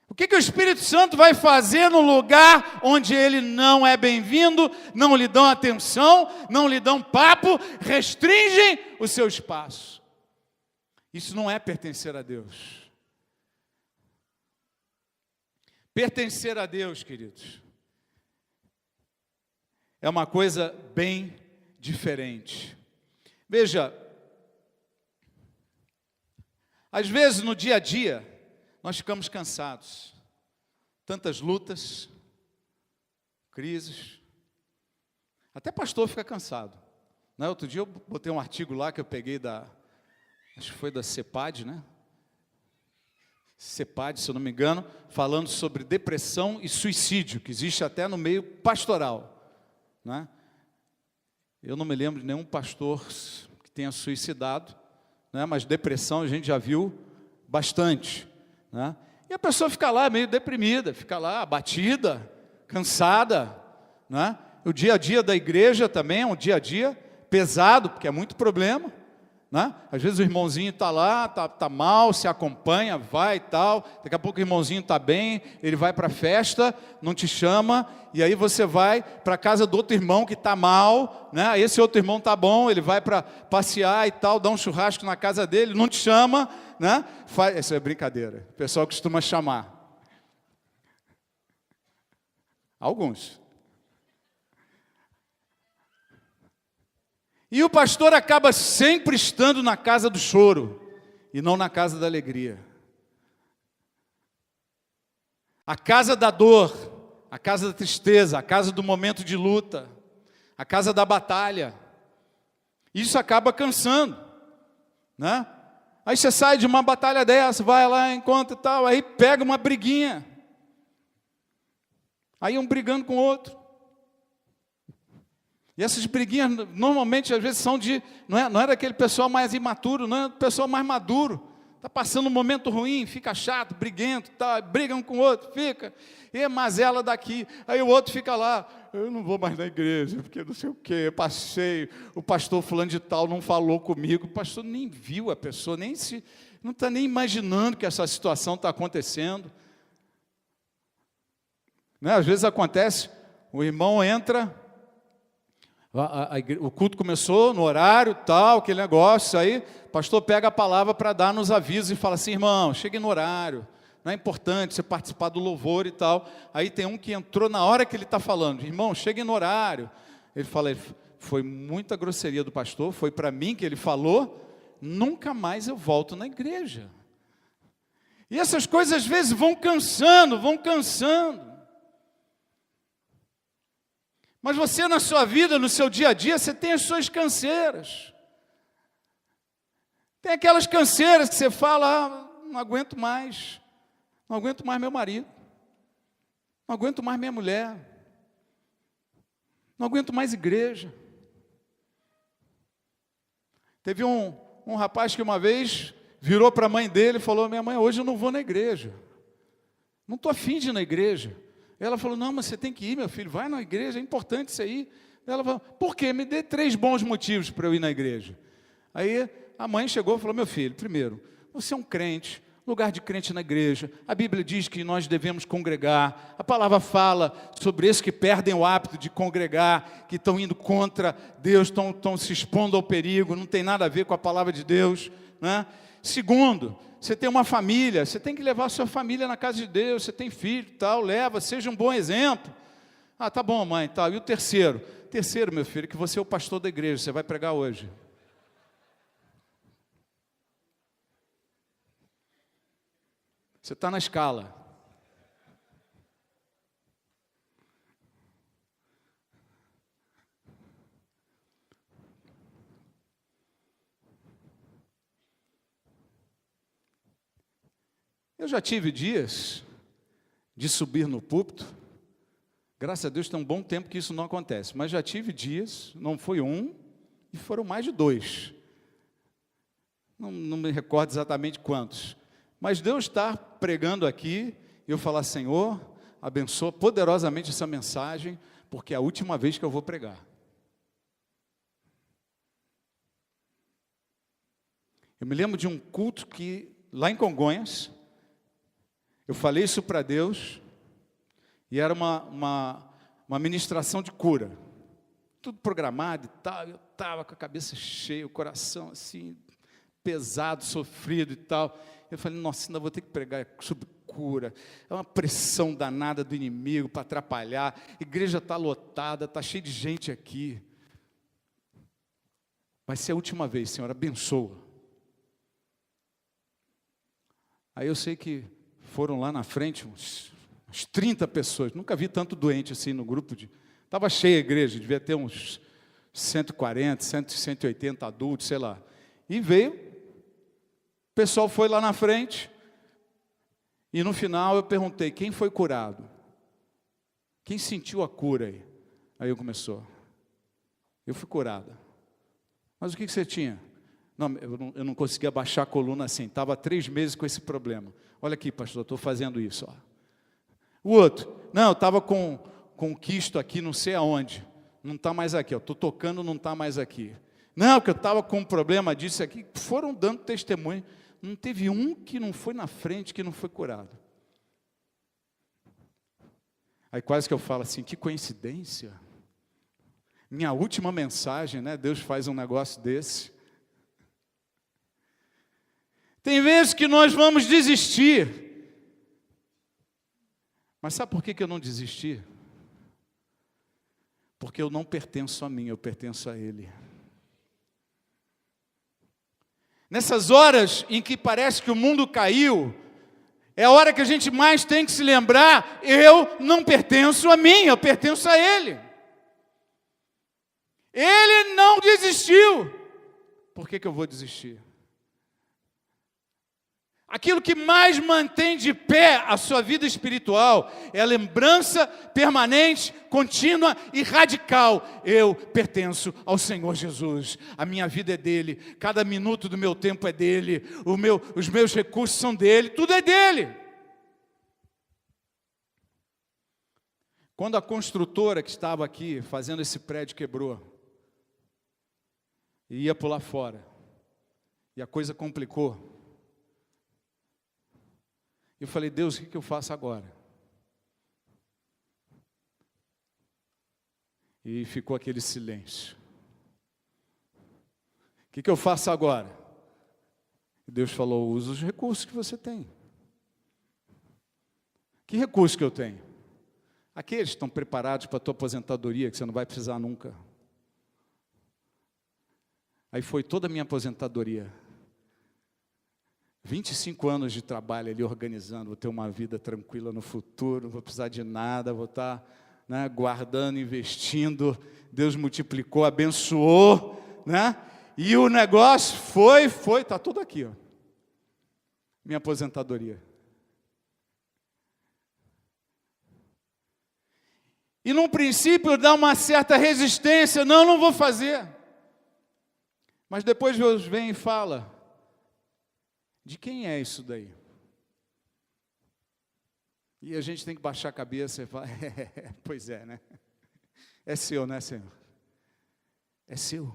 O que o Espírito Santo vai fazer no lugar onde ele não é bem-vindo, não lhe dão atenção, não lhe dão papo, restringem o seu espaço? Isso não é pertencer a Deus. Pertencer a Deus, queridos, é uma coisa bem diferente. Veja, às vezes no dia a dia, nós ficamos cansados. Tantas lutas, crises. Até pastor fica cansado. Né? Outro dia eu botei um artigo lá que eu peguei acho que foi da CEPAD, né? CEPAD, se eu não me engano, falando sobre depressão e suicídio, que existe até no meio pastoral. Né? Eu não me lembro de nenhum pastor que tenha suicidado, né? Mas depressão a gente já viu bastante. Né? E a pessoa fica lá meio deprimida, fica lá abatida, cansada. Né? O dia a dia da igreja também é um dia a dia pesado, porque é muito problema. Né? Às vezes o irmãozinho está lá, tá mal, se acompanha, vai e tal. Daqui a pouco o irmãozinho está bem, ele vai para a festa, não te chama, e aí você vai para a casa do outro irmão que está mal, né? Esse outro irmão está bom, ele vai para passear e tal, dá um churrasco na casa dele, não te chama, né? Isso é brincadeira, o pessoal costuma chamar. Alguns. E o pastor acaba sempre estando na casa do choro e não na casa da alegria. A casa da dor, a casa da tristeza, a casa do momento de luta, a casa da batalha. Isso acaba cansando, né? Aí você sai de uma batalha dessa, vai lá, encontra e tal, aí pega uma briguinha. Aí um brigando com o outro. E essas briguinhas, normalmente, às vezes, são não é daquele pessoal mais imaturo, não é do pessoal mais maduro. Está passando um momento ruim, fica chato, briguento, tá, briga um com o outro, fica, e mazela daqui, aí o outro fica lá, eu não vou mais na igreja, porque não sei o quê, eu passei, o pastor fulano de tal não falou comigo, o pastor nem viu a pessoa, não está nem imaginando que essa situação está acontecendo. Né? Às vezes acontece, o irmão entra, o culto começou no horário, tal, aquele negócio, aí o pastor pega a palavra para dar nos avisos e fala assim, irmão, chegue no horário, não é importante você participar do louvor e tal. Aí tem um que entrou na hora que ele está falando, irmão, chegue no horário. Ele fala, foi muita grosseria do pastor, foi para mim que ele falou, nunca mais eu volto na igreja. E essas coisas às vezes vão cansando. Mas você na sua vida, no seu dia a dia, você tem as suas canseiras. Tem aquelas canseiras que você fala, não aguento mais meu marido, não aguento mais minha mulher, não aguento mais igreja. Teve um rapaz que uma vez virou para a mãe dele e falou, minha mãe, hoje eu não vou na igreja, não estou afim de ir na igreja. Ela falou, não, mas você tem que ir, meu filho, vai na igreja, é importante isso aí. Ela falou, por quê? Me dê 3 bons motivos para eu ir na igreja. Aí a mãe chegou e falou, meu filho, primeiro, você é um crente, lugar de crente na igreja, a Bíblia diz que nós devemos congregar, a palavra fala sobre esses que perdem o hábito de congregar, que estão indo contra Deus, estão se expondo ao perigo, não tem nada a ver com a palavra de Deus, né? Segundo, você tem uma família, você tem que levar a sua família na casa de Deus, você tem filho e tal, leva, seja um bom exemplo. Ah, tá bom, mãe, tal. E o terceiro? Terceiro, meu filho, que você é o pastor da igreja, você vai pregar hoje. Você está na escala. Eu já tive dias de subir no púlpito, graças a Deus tem um bom tempo que isso não acontece, mas já tive dias, não foi um, e foram mais de 2. Não me recordo exatamente quantos. Mas Deus está pregando aqui, e eu falar, Senhor, abençoa poderosamente essa mensagem, porque é a última vez que eu vou pregar. Eu me lembro de um culto que, lá em Congonhas, eu falei isso para Deus, e era uma ministração de cura, tudo programado e tal, eu estava com a cabeça cheia, o coração assim, pesado, sofrido e tal. Eu falei, nossa, ainda vou ter que pregar sobre cura, é uma pressão danada do inimigo para atrapalhar, a igreja está lotada, está cheia de gente aqui. Vai ser a última vez, Senhor, abençoa. Aí eu sei que foram lá na frente uns 30 pessoas, nunca vi tanto doente assim no grupo, estava cheia a igreja, devia ter uns 140, 180 adultos, sei lá. E veio, o pessoal foi lá na frente, e no final eu perguntei, quem foi curado? Quem sentiu a cura aí? Aí eu começou, eu fui curada. Mas o que você tinha? Não, eu não conseguia baixar a coluna assim, estava há 3 meses com esse problema. Olha aqui, pastor, estou fazendo isso. Ó. O outro, não, eu estava com quisto aqui, não sei aonde, não está mais aqui, estou tocando, não está mais aqui. Não, que eu estava com um problema disso aqui, foram dando testemunho, não teve um que não foi na frente, que não foi curado. Aí quase que eu falo assim, que coincidência. Minha última mensagem, né, Deus faz um negócio desse. Tem vezes que nós vamos desistir. Mas sabe por que eu não desisti? Porque eu não pertenço a mim, eu pertenço a Ele. Nessas horas em que parece que o mundo caiu, é a hora que a gente mais tem que se lembrar, eu não pertenço a mim, eu pertenço a Ele. Ele não desistiu. Por que eu vou desistir? Aquilo que mais mantém de pé a sua vida espiritual é a lembrança permanente, contínua e radical. Eu pertenço ao Senhor Jesus. A minha vida é dele. Cada minuto do meu tempo é dele. Os meus recursos são dele. Tudo é dele. Quando a construtora que estava aqui fazendo esse prédio quebrou e ia pular fora, e a coisa complicou, eu falei, Deus, o que eu faço agora? E ficou aquele silêncio. O que eu faço agora? Deus falou, usa os recursos que você tem. Que recurso que eu tenho? Aqueles que estão preparados para a tua aposentadoria, que você não vai precisar nunca. Aí foi toda a minha aposentadoria. 25 anos de trabalho ali organizando, vou ter uma vida tranquila no futuro, não vou precisar de nada, vou estar, né, guardando, investindo. Deus multiplicou, abençoou, né? E o negócio foi, está tudo aqui, ó. Minha aposentadoria. E num princípio dá uma certa resistência, não vou fazer. Mas depois Deus vem e fala, de quem é isso daí? E a gente tem que baixar a cabeça e falar, pois é, né? É seu, né, Senhor? É seu.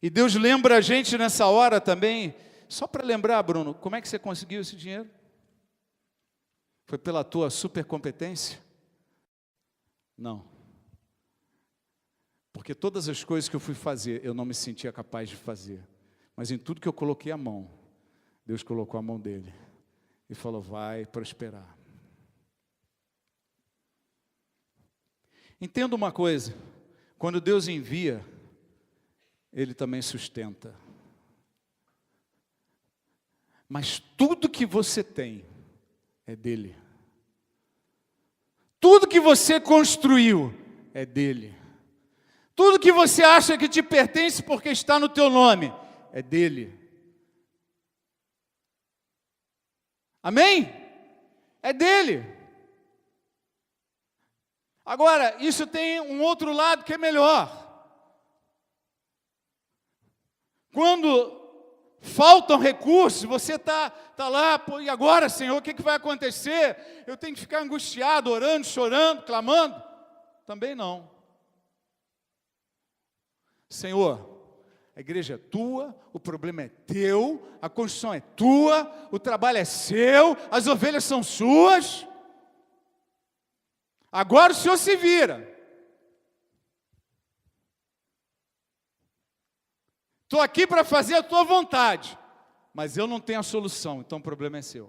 E Deus lembra a gente nessa hora também, só para lembrar, Bruno, como é que você conseguiu esse dinheiro? Foi pela tua supercompetência? Não. Porque todas as coisas que eu fui fazer, eu não me sentia capaz de fazer. Mas em tudo que eu coloquei a mão, Deus colocou a mão dele. E falou, vai prosperar. Entenda uma coisa, quando Deus envia, Ele também sustenta. Mas tudo que você tem é dele. Tudo que você construiu é dele. Tudo que você acha que te pertence porque está no teu nome é dele. Amém? É dele. Agora, isso tem um outro lado que é melhor. Quando faltam recursos, você está lá, pô, e agora, Senhor, o que vai acontecer? Eu tenho que ficar angustiado, orando, chorando, clamando? Também não. Senhor, a igreja é tua, o problema é teu, a construção é tua, o trabalho é seu, as ovelhas são suas. Agora o Senhor se vira. Estou aqui para fazer a tua vontade, mas eu não tenho a solução, então o problema é seu.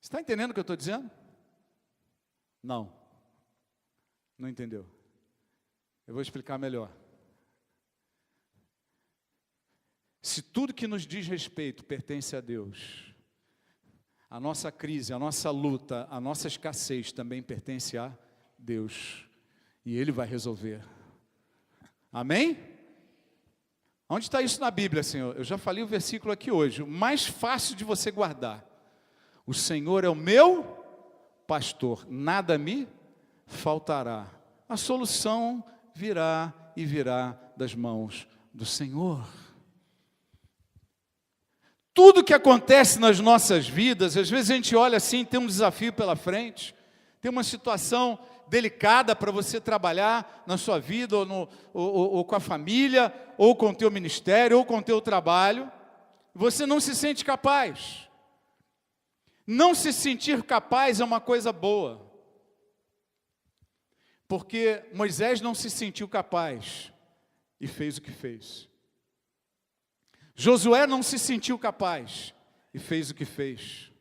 Você está entendendo o que eu estou dizendo? Não. Não entendeu. Eu vou explicar melhor. Se tudo que nos diz respeito pertence a Deus, a nossa crise, a nossa luta, a nossa escassez também pertence a Deus. E Ele vai resolver. Amém? Onde está isso na Bíblia, Senhor? Eu já falei o versículo aqui hoje. O mais fácil de você guardar. O Senhor é o meu pastor, nada me faltará. A solução virá e virá das mãos do Senhor. Tudo que acontece nas nossas vidas, às vezes a gente olha assim, tem um desafio pela frente, tem uma situação delicada para você trabalhar na sua vida, ou com a família, ou com o teu ministério, ou com o teu trabalho, você não se sente capaz. Não se sentir capaz é uma coisa boa. Porque Moisés não se sentiu capaz e fez o que fez. Josué não se sentiu capaz e fez o que fez.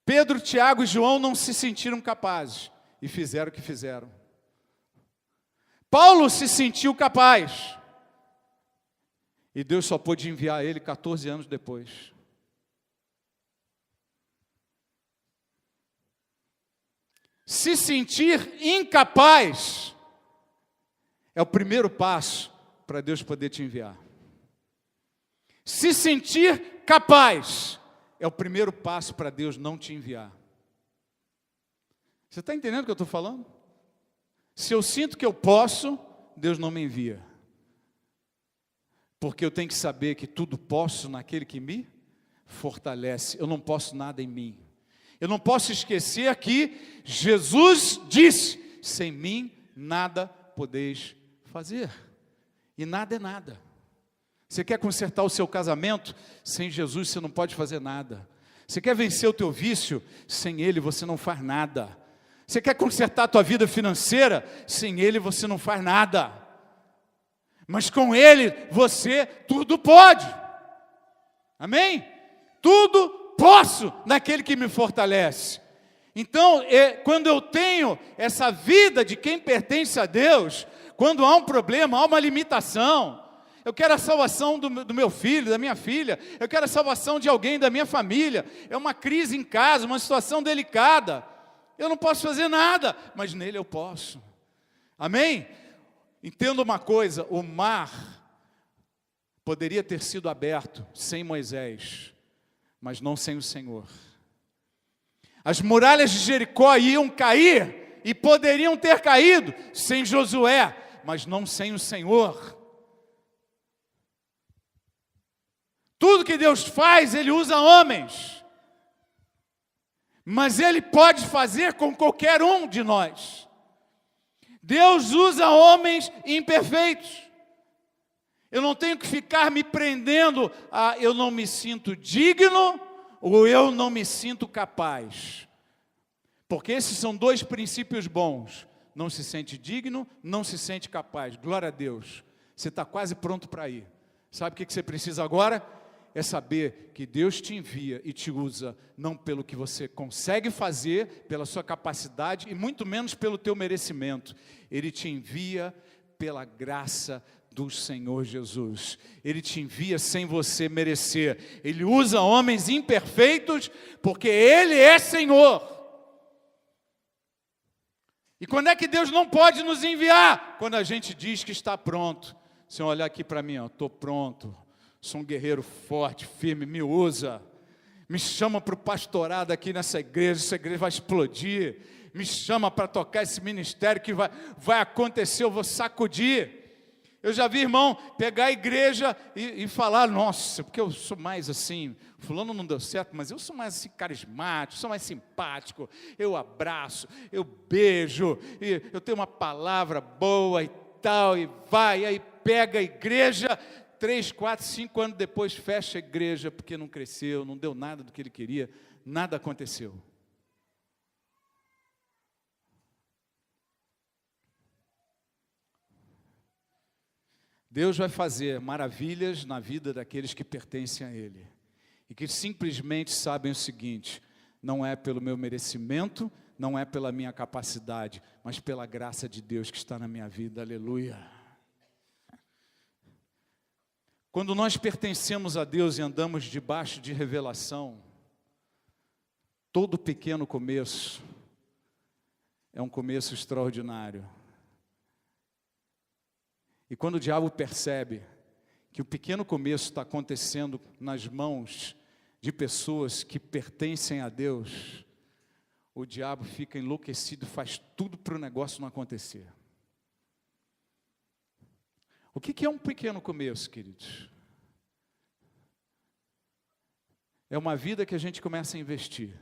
Pedro, Tiago e João não se sentiram capazes e fizeram o que fizeram. Paulo se sentiu capaz e Deus só pôde enviar ele 14 anos depois. Se sentir incapaz é o primeiro passo para Deus poder te enviar. Se sentir capaz é o primeiro passo para Deus não te enviar. Você está entendendo o que eu estou falando? Se eu sinto que eu posso, Deus não me envia. Porque eu tenho que saber que tudo posso naquele que me fortalece. Eu não posso nada em mim. Eu não posso esquecer que Jesus disse: sem mim nada podeis fazer. E nada é nada. Você quer consertar o seu casamento? Sem Jesus você não pode fazer nada. Você quer vencer o teu vício? Sem Ele você não faz nada. Você quer consertar a tua vida financeira? Sem Ele você não faz nada. Mas com Ele você tudo pode. Amém? Tudo posso naquele que me fortalece. Então, quando eu tenho essa vida de quem pertence a Deus, quando há um problema, há uma limitação, eu quero a salvação do meu filho, da minha filha, eu quero a salvação de alguém da minha família, é uma crise em casa, uma situação delicada, eu não posso fazer nada, mas nele eu posso. Amém? Entenda uma coisa, o mar poderia ter sido aberto sem Moisés, mas não sem o Senhor. As muralhas de Jericó iam cair, e poderiam ter caído sem Josué, mas não sem o Senhor. Tudo que Deus faz, Ele usa homens, mas Ele pode fazer com qualquer um de nós. Deus usa homens imperfeitos. Eu não tenho que ficar me prendendo a eu não me sinto digno ou eu não me sinto capaz. Porque esses são dois princípios bons. Não se sente digno, não se sente capaz. Glória a Deus. Você está quase pronto para ir. Sabe o que você precisa agora? É saber que Deus te envia e te usa, não pelo que você consegue fazer, pela sua capacidade, e muito menos pelo teu merecimento. Ele te envia pela graça do Senhor Jesus. Ele te envia sem você merecer. Ele usa homens imperfeitos, porque Ele é Senhor. E quando é que Deus não pode nos enviar? Quando a gente diz que está pronto. Senhor, olha aqui para mim, estou pronto. Sou um guerreiro forte, firme, me usa. Me chama para o pastorado aqui nessa igreja, essa igreja vai explodir. Me chama para tocar esse ministério que vai acontecer, eu vou sacudir. Eu já vi irmão pegar a igreja e falar, nossa, porque eu sou mais assim, fulano não deu certo, mas eu sou mais assim carismático, sou mais simpático, eu abraço, eu beijo, e eu tenho uma palavra boa e tal, e vai, aí pega a igreja, 3, 4, 5 anos depois fecha a igreja, porque não cresceu, não deu nada do que ele queria, nada aconteceu. Deus vai fazer maravilhas na vida daqueles que pertencem a Ele. E que simplesmente sabem o seguinte, não é pelo meu merecimento, não é pela minha capacidade, mas pela graça de Deus que está na minha vida, aleluia. Quando nós pertencemos a Deus e andamos debaixo de revelação, todo pequeno começo é um começo extraordinário. E quando o diabo percebe que o pequeno começo está acontecendo nas mãos de pessoas que pertencem a Deus, o diabo fica enlouquecido e faz tudo para o negócio não acontecer. O que é um pequeno começo, queridos? É uma vida que a gente começa a investir.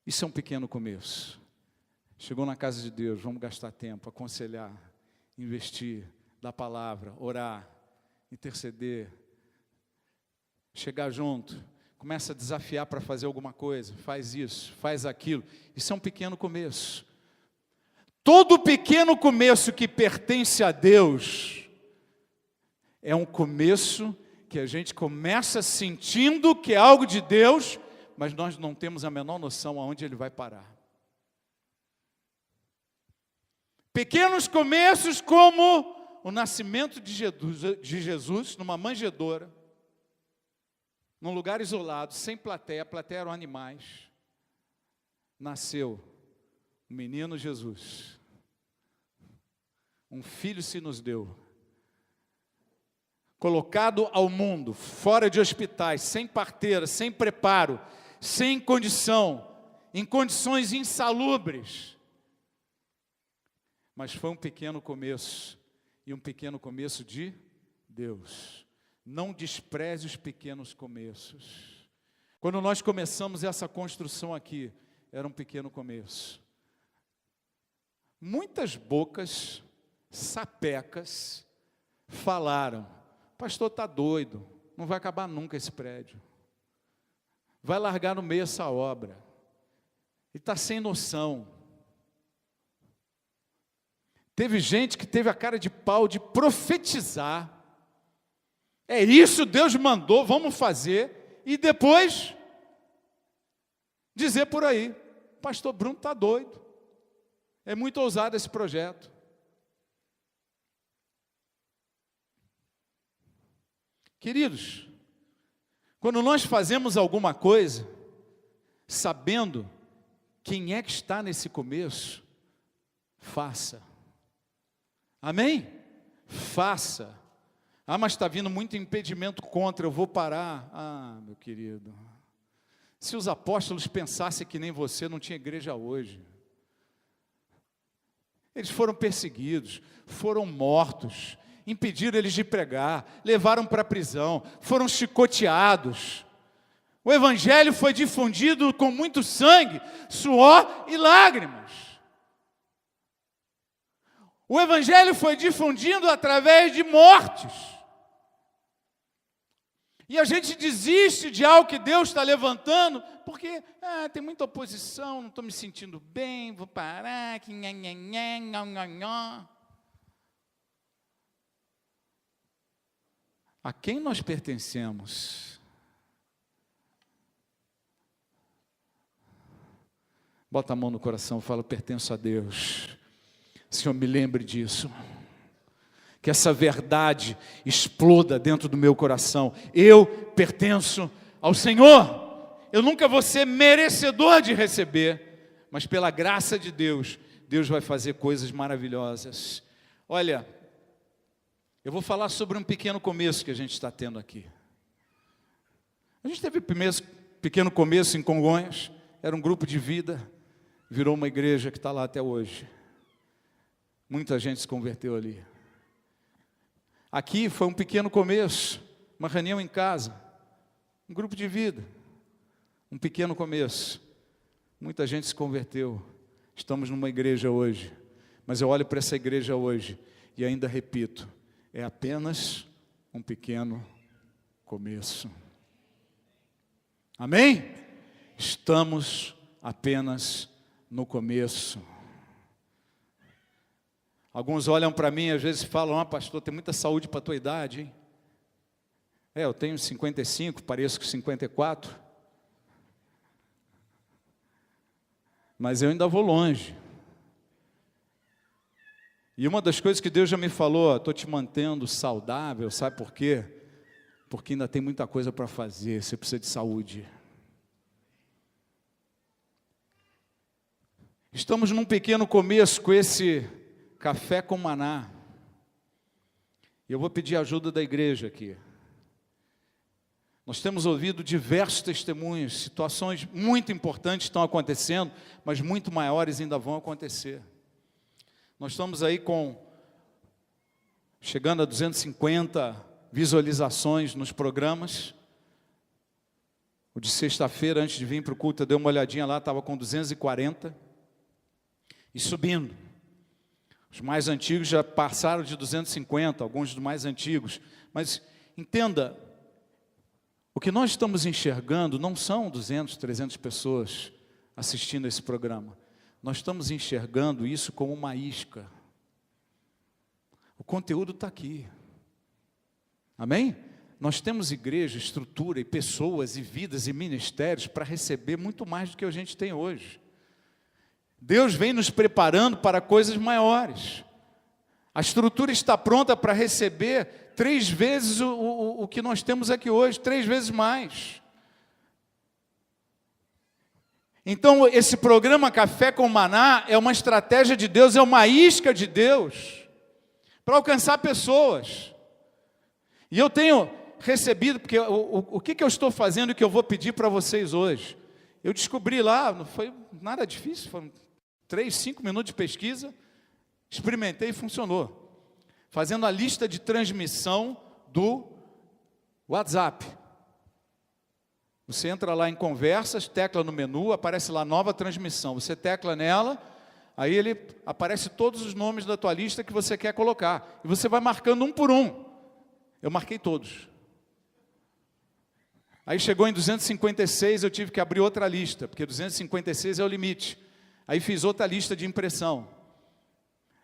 Isso é um pequeno começo. Chegou na casa de Deus, vamos gastar tempo, aconselhar, investir, dar palavra, orar, interceder, chegar junto, começa a desafiar para fazer alguma coisa, faz isso, faz aquilo. Isso é um pequeno começo. Todo pequeno começo que pertence a Deus é um começo que a gente começa sentindo que é algo de Deus, mas nós não temos a menor noção aonde ele vai parar. Pequenos começos como o nascimento de Jesus numa manjedoura, num lugar isolado, sem plateia, a plateia eram animais. Nasceu o menino Jesus. Um filho se nos deu. colocado ao mundo, fora de hospitais, sem parteira, sem preparo, sem condição, em condições insalubres. Mas foi um pequeno começo, e um pequeno começo de Deus. Não despreze os pequenos começos. Quando nós começamos essa construção aqui, era um pequeno começo. Muitas bocas sapecas falaram: pastor está doido, não vai acabar nunca esse prédio. Vai largar no meio essa obra. E está sem noção. Teve gente que teve a cara de pau de profetizar. É isso, Deus mandou, vamos fazer. E depois dizer por aí: pastor Bruno está doido. É muito ousado esse projeto. Queridos, quando nós fazemos alguma coisa, sabendo quem é que está nesse começo, faça. Amém? Faça. Ah, mas está vindo muito impedimento contra, eu vou parar. Ah, meu querido, se os apóstolos pensassem que nem você, não tinha igreja hoje. Eles foram perseguidos, foram mortos, impediram eles de pregar, levaram para a prisão, foram chicoteados. O evangelho foi difundido com muito sangue, suor e lágrimas. O evangelho foi difundido através de mortes. E a gente desiste de algo que Deus está levantando, porque tem muita oposição, não estou me sentindo bem, vou parar, que A quem nós pertencemos? Bota a mão no coração e fala: pertenço a Deus. Senhor, me lembre disso. Que essa verdade exploda dentro do meu coração. Eu pertenço ao Senhor. Eu nunca vou ser merecedor de receber, mas pela graça de Deus, Deus vai fazer coisas maravilhosas. Olha, eu vou falar sobre um pequeno começo que a gente está tendo aqui. A gente teve pequeno começo em Congonhas, era um grupo de vida, virou uma igreja que está lá até hoje. Muita gente se converteu ali. Aqui foi um pequeno começo, uma reunião em casa, um grupo de vida, um pequeno começo. Muita gente se converteu. Estamos numa igreja hoje, mas eu olho para essa igreja hoje e ainda repito: é apenas um pequeno começo. Amém? Estamos apenas no começo. Alguns olham para mim, às vezes falam: pastor, tem muita saúde para a tua idade, hein? Eu tenho 55, pareço com 54. Mas eu ainda vou longe. E uma das coisas que Deus já me falou: estou te mantendo saudável, sabe por quê? Porque ainda tem muita coisa para fazer, você precisa de saúde. Estamos num pequeno começo com esse Café com Maná. E eu vou pedir a ajuda da igreja aqui. Nós temos ouvido diversos testemunhos, situações muito importantes estão acontecendo, mas muito maiores ainda vão acontecer. Nós estamos aí chegando a 250 visualizações nos programas. O de sexta-feira, antes de vir para o culto, eu dei uma olhadinha lá, estava com 240 e subindo. Os mais antigos já passaram de 250, alguns dos mais antigos. Mas entenda, o que nós estamos enxergando não são 200, 300 pessoas assistindo a esse programa. Nós estamos enxergando isso como uma isca. O conteúdo está aqui. Amém? Nós temos igreja, estrutura e pessoas e vidas e ministérios para receber muito mais do que a gente tem hoje. Deus vem nos preparando para coisas maiores. A estrutura está pronta para receber 3 vezes o que nós temos aqui hoje, 3 vezes mais. Então, esse programa Café com Maná é uma estratégia de Deus, é uma isca de Deus, para alcançar pessoas. E eu tenho recebido, porque o que eu estou fazendo e que eu vou pedir para vocês hoje? Eu descobri lá, não foi nada difícil, foram 3, 5 minutos de pesquisa, experimentei e funcionou. Fazendo a lista de transmissão do WhatsApp. Você entra lá em conversas, tecla no menu, aparece lá nova transmissão. Você tecla nela, aí ele aparece todos os nomes da tua lista que você quer colocar. E você vai marcando um por um. Eu marquei todos. Aí chegou em 256, eu tive que abrir outra lista, porque 256 é o limite. Aí fiz outra lista de impressão.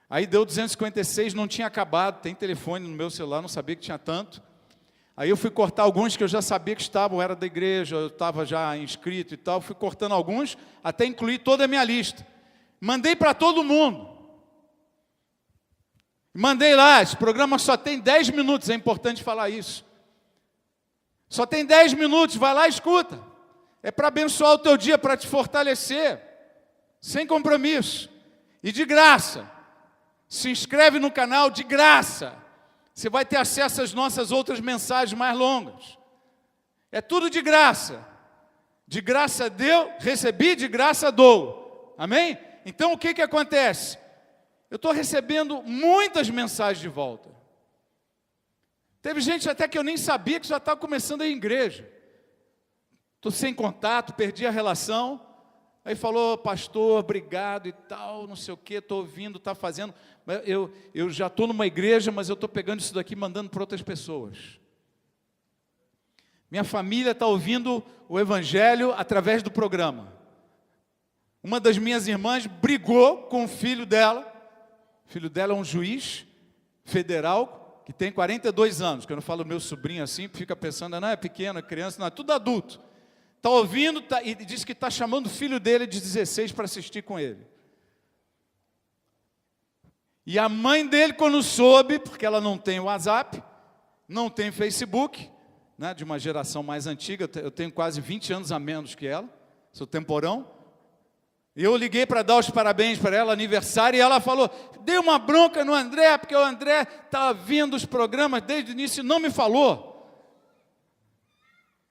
Aí deu 256, não tinha acabado, tem telefone no meu celular, não sabia que tinha tanto. Aí eu fui cortar alguns que eu já sabia que estavam, era da igreja, eu estava já inscrito e tal, fui cortando alguns, até incluir toda a minha lista. Mandei para todo mundo. Mandei lá, esse programa só tem 10 minutos, é importante falar isso. Só tem 10 minutos, vai lá e escuta. É para abençoar o teu dia, para te fortalecer, sem compromisso e de graça. Se inscreve no canal de graça. Você vai ter acesso às nossas outras mensagens mais longas. É tudo de graça. De graça deu, recebi, de graça dou. Amém? Então o que acontece? Eu estou recebendo muitas mensagens de volta. Teve gente até que eu nem sabia que já estava começando a ir em igreja. Estou sem contato, perdi a relação. Aí falou, pastor, obrigado e tal, não sei o que, estou ouvindo, está fazendo. Eu já estou numa igreja, mas eu estou pegando isso daqui e mandando para outras pessoas. Minha família está ouvindo o Evangelho através do programa. Uma das minhas irmãs brigou com o filho dela. O filho dela é um juiz federal que tem 42 anos. Quando eu falo meu sobrinho assim, fica pensando, não, é pequeno, é criança, não, é tudo adulto. Está ouvindo e diz que está chamando o filho dele de 16 para assistir com ele. E a mãe dele, quando soube, porque ela não tem WhatsApp, não tem Facebook, né, de uma geração mais antiga, eu tenho quase 20 anos a menos que ela, sou temporão. E eu liguei para dar os parabéns para ela, aniversário, e ela falou, dei uma bronca no André, porque o André estava vendo os programas desde o início e não me falou.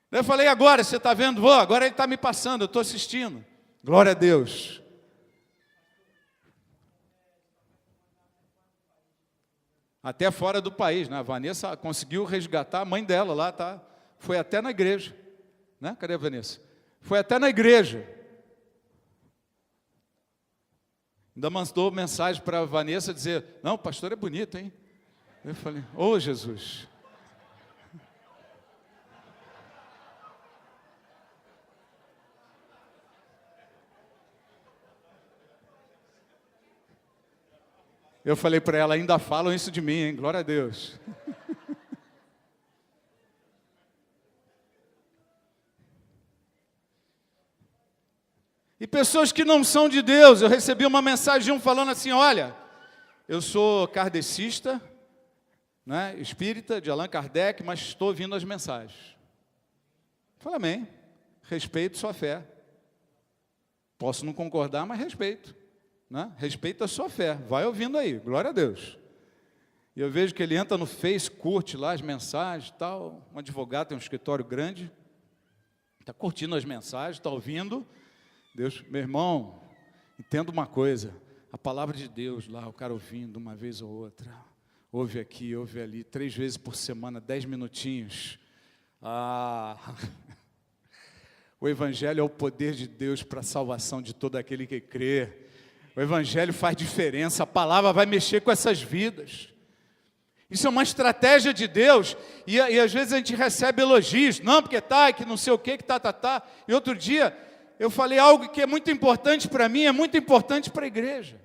Eu falei, agora, você está vendo? Vou, agora ele está me passando, eu estou assistindo. Glória a Deus. Até fora do país, né? A Vanessa conseguiu resgatar a mãe dela lá, tá? Foi até na igreja. Né? Cadê a Vanessa? Foi até na igreja. Ainda mandou mensagem para a Vanessa dizer, não, o pastor é bonito, hein? Eu falei, ô Jesus. Eu falei para ela, ainda falam isso de mim, hein? Glória a Deus. E pessoas que não são de Deus, eu recebi uma mensagem de um falando assim, olha, eu sou kardecista, né, espírita, de Allan Kardec, mas estou ouvindo as mensagens. Eu falei, amém, respeito sua fé. Posso não concordar, mas respeito. Né? Respeita a sua fé, vai ouvindo aí, glória a Deus. E eu vejo que ele entra no Face, curte lá as mensagens e tal, um advogado tem um escritório grande, está curtindo as mensagens, está ouvindo. Deus, meu irmão, entenda uma coisa, a palavra de Deus lá, o cara ouvindo uma vez ou outra, ouve aqui, ouve ali, 3 vezes por semana, 10 minutinhos. O Evangelho é o poder de Deus para a salvação de todo aquele que crê. O Evangelho faz diferença, a palavra vai mexer com essas vidas. Isso é uma estratégia de Deus, e às vezes a gente recebe elogios, não, porque tá, que não sei o que, tá. E outro dia, eu falei algo que é muito importante para mim, é muito importante para a igreja.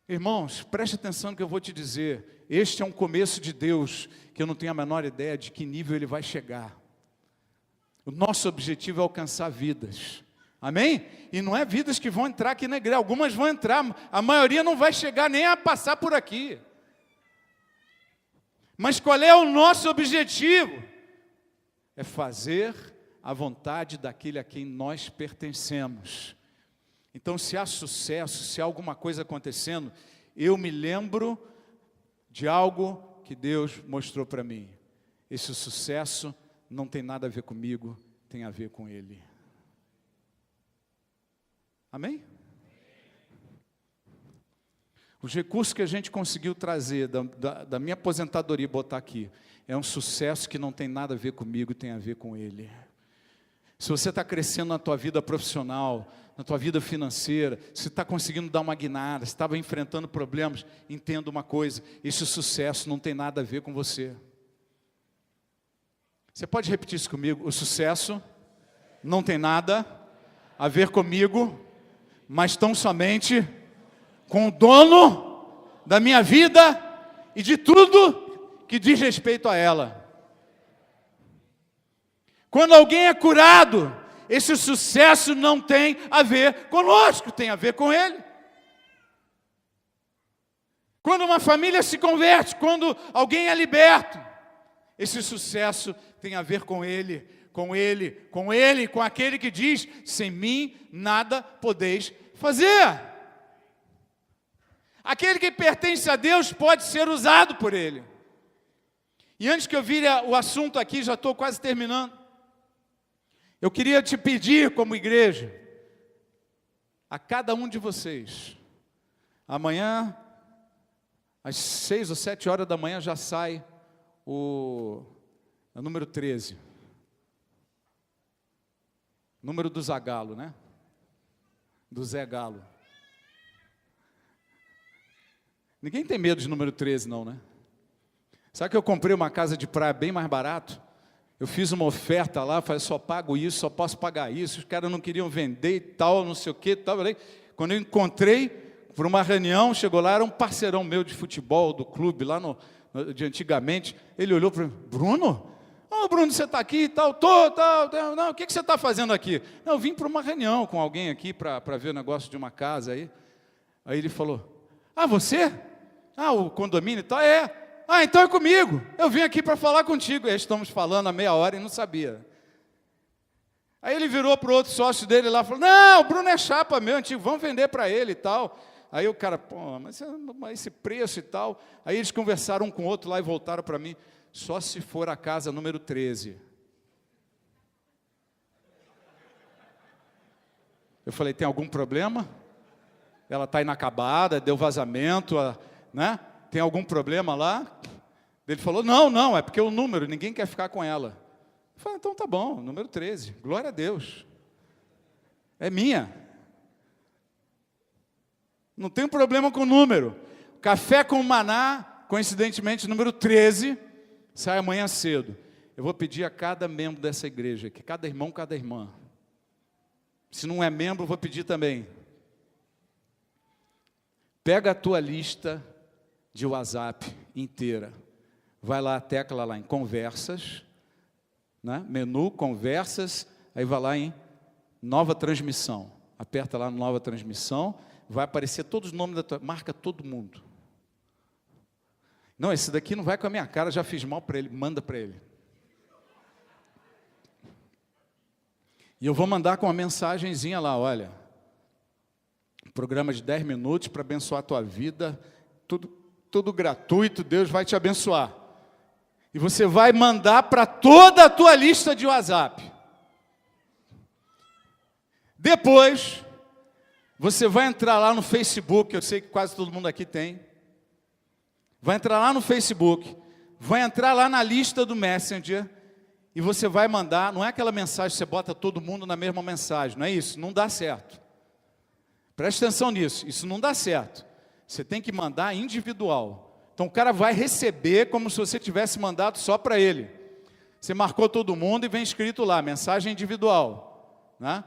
Irmãos, preste atenção no que eu vou te dizer, este é um começo de Deus, que eu não tenho a menor ideia de que nível ele vai chegar. O nosso objetivo é alcançar vidas. Amém? E não é vidas que vão entrar aqui na igreja, algumas vão entrar, a maioria não vai chegar nem a passar por aqui. Mas qual é o nosso objetivo? É fazer a vontade daquele a quem nós pertencemos. Então, se há sucesso, se há alguma coisa acontecendo, eu me lembro de algo que Deus mostrou para mim. Esse sucesso não tem nada a ver comigo, tem a ver com Ele. Amém? Os recursos que a gente conseguiu trazer da minha aposentadoria e botar aqui, é um sucesso que não tem nada a ver comigo, tem a ver com Ele. Se você está crescendo na tua vida profissional, na tua vida financeira, se está conseguindo dar uma guinada, se estava enfrentando problemas, entenda uma coisa, esse sucesso não tem nada a ver com você. Você pode repetir isso comigo? O sucesso não tem nada a ver comigo, mas tão somente com o dono da minha vida e de tudo que diz respeito a ela. Quando alguém é curado, esse sucesso não tem a ver conosco, tem a ver com ele. Quando uma família se converte, quando alguém é liberto, esse sucesso tem a ver com ele, com ele, com ele, com aquele que diz: sem mim nada podeis fazer. Aquele que pertence a Deus pode ser usado por Ele. E antes que eu vire o assunto aqui, já estou quase terminando, eu queria te pedir como igreja, a cada um de vocês, amanhã, às 6 ou 7 horas da manhã já sai o número 13. Número do Zagalo, né? Do Zé Galo. Ninguém tem medo de número 13 não, né? Sabe que eu comprei uma casa de praia bem mais barato? Eu fiz uma oferta lá, falei, só pago isso, só posso pagar isso. Os caras não queriam vender e tal, não sei o que, tal. Quando eu encontrei, por uma reunião, chegou lá, era um parceirão meu de futebol, do clube, lá de antigamente. Ele olhou para mim: Bruno? Ô, Bruno, você está aqui e tal? Não, o que você está fazendo aqui? Não, eu vim para uma reunião com alguém aqui, para ver o negócio de uma casa aí. Aí ele falou: ah, você? Ah, o condomínio e tal? É. Ah, então é comigo, eu vim aqui para falar contigo. Aí estamos falando há meia hora e não sabia. Aí ele virou para o outro sócio dele lá e falou: não, o Bruno é chapa meu, antigo, vamos vender para ele e tal. Aí o cara: pô, mas esse preço e tal. Aí eles conversaram um com o outro lá e voltaram para mim: só se for a casa número 13. Eu falei: tem algum problema? Ela está inacabada, deu vazamento, né? Tem algum problema lá? Ele falou: não, é porque o número, ninguém quer ficar com ela. Eu falei: então tá bom, número 13, glória a Deus. É minha. Não tem problema com o número. Café com maná, coincidentemente, número 13, sai amanhã cedo. Eu vou pedir a cada membro dessa igreja, que cada irmão, cada irmã. Se não é membro, eu vou pedir também. Pega a tua lista de WhatsApp inteira, vai lá, tecla lá em conversas, né? Menu, conversas, aí vai lá em nova transmissão, aperta lá no nova transmissão, vai aparecer todos os nomes da tua, marca todo mundo. Não, esse daqui não vai com a minha cara, já fiz mal para ele, manda para ele. E eu vou mandar com uma mensagenzinha lá: olha, programa de 10 minutos para abençoar a tua vida, tudo gratuito, Deus vai te abençoar. E você vai mandar para toda a tua lista de WhatsApp. Depois, você vai entrar lá no Facebook, eu sei que quase todo mundo aqui tem. Vai entrar lá no Facebook, vai entrar lá na lista do Messenger, e você vai mandar, não é aquela mensagem que você bota todo mundo na mesma mensagem, não é isso, não dá certo. Preste atenção nisso, isso não dá certo. Você tem que mandar individual. Então o cara vai receber como se você tivesse mandado só para ele. Você marcou todo mundo e vem escrito lá, mensagem individual, né?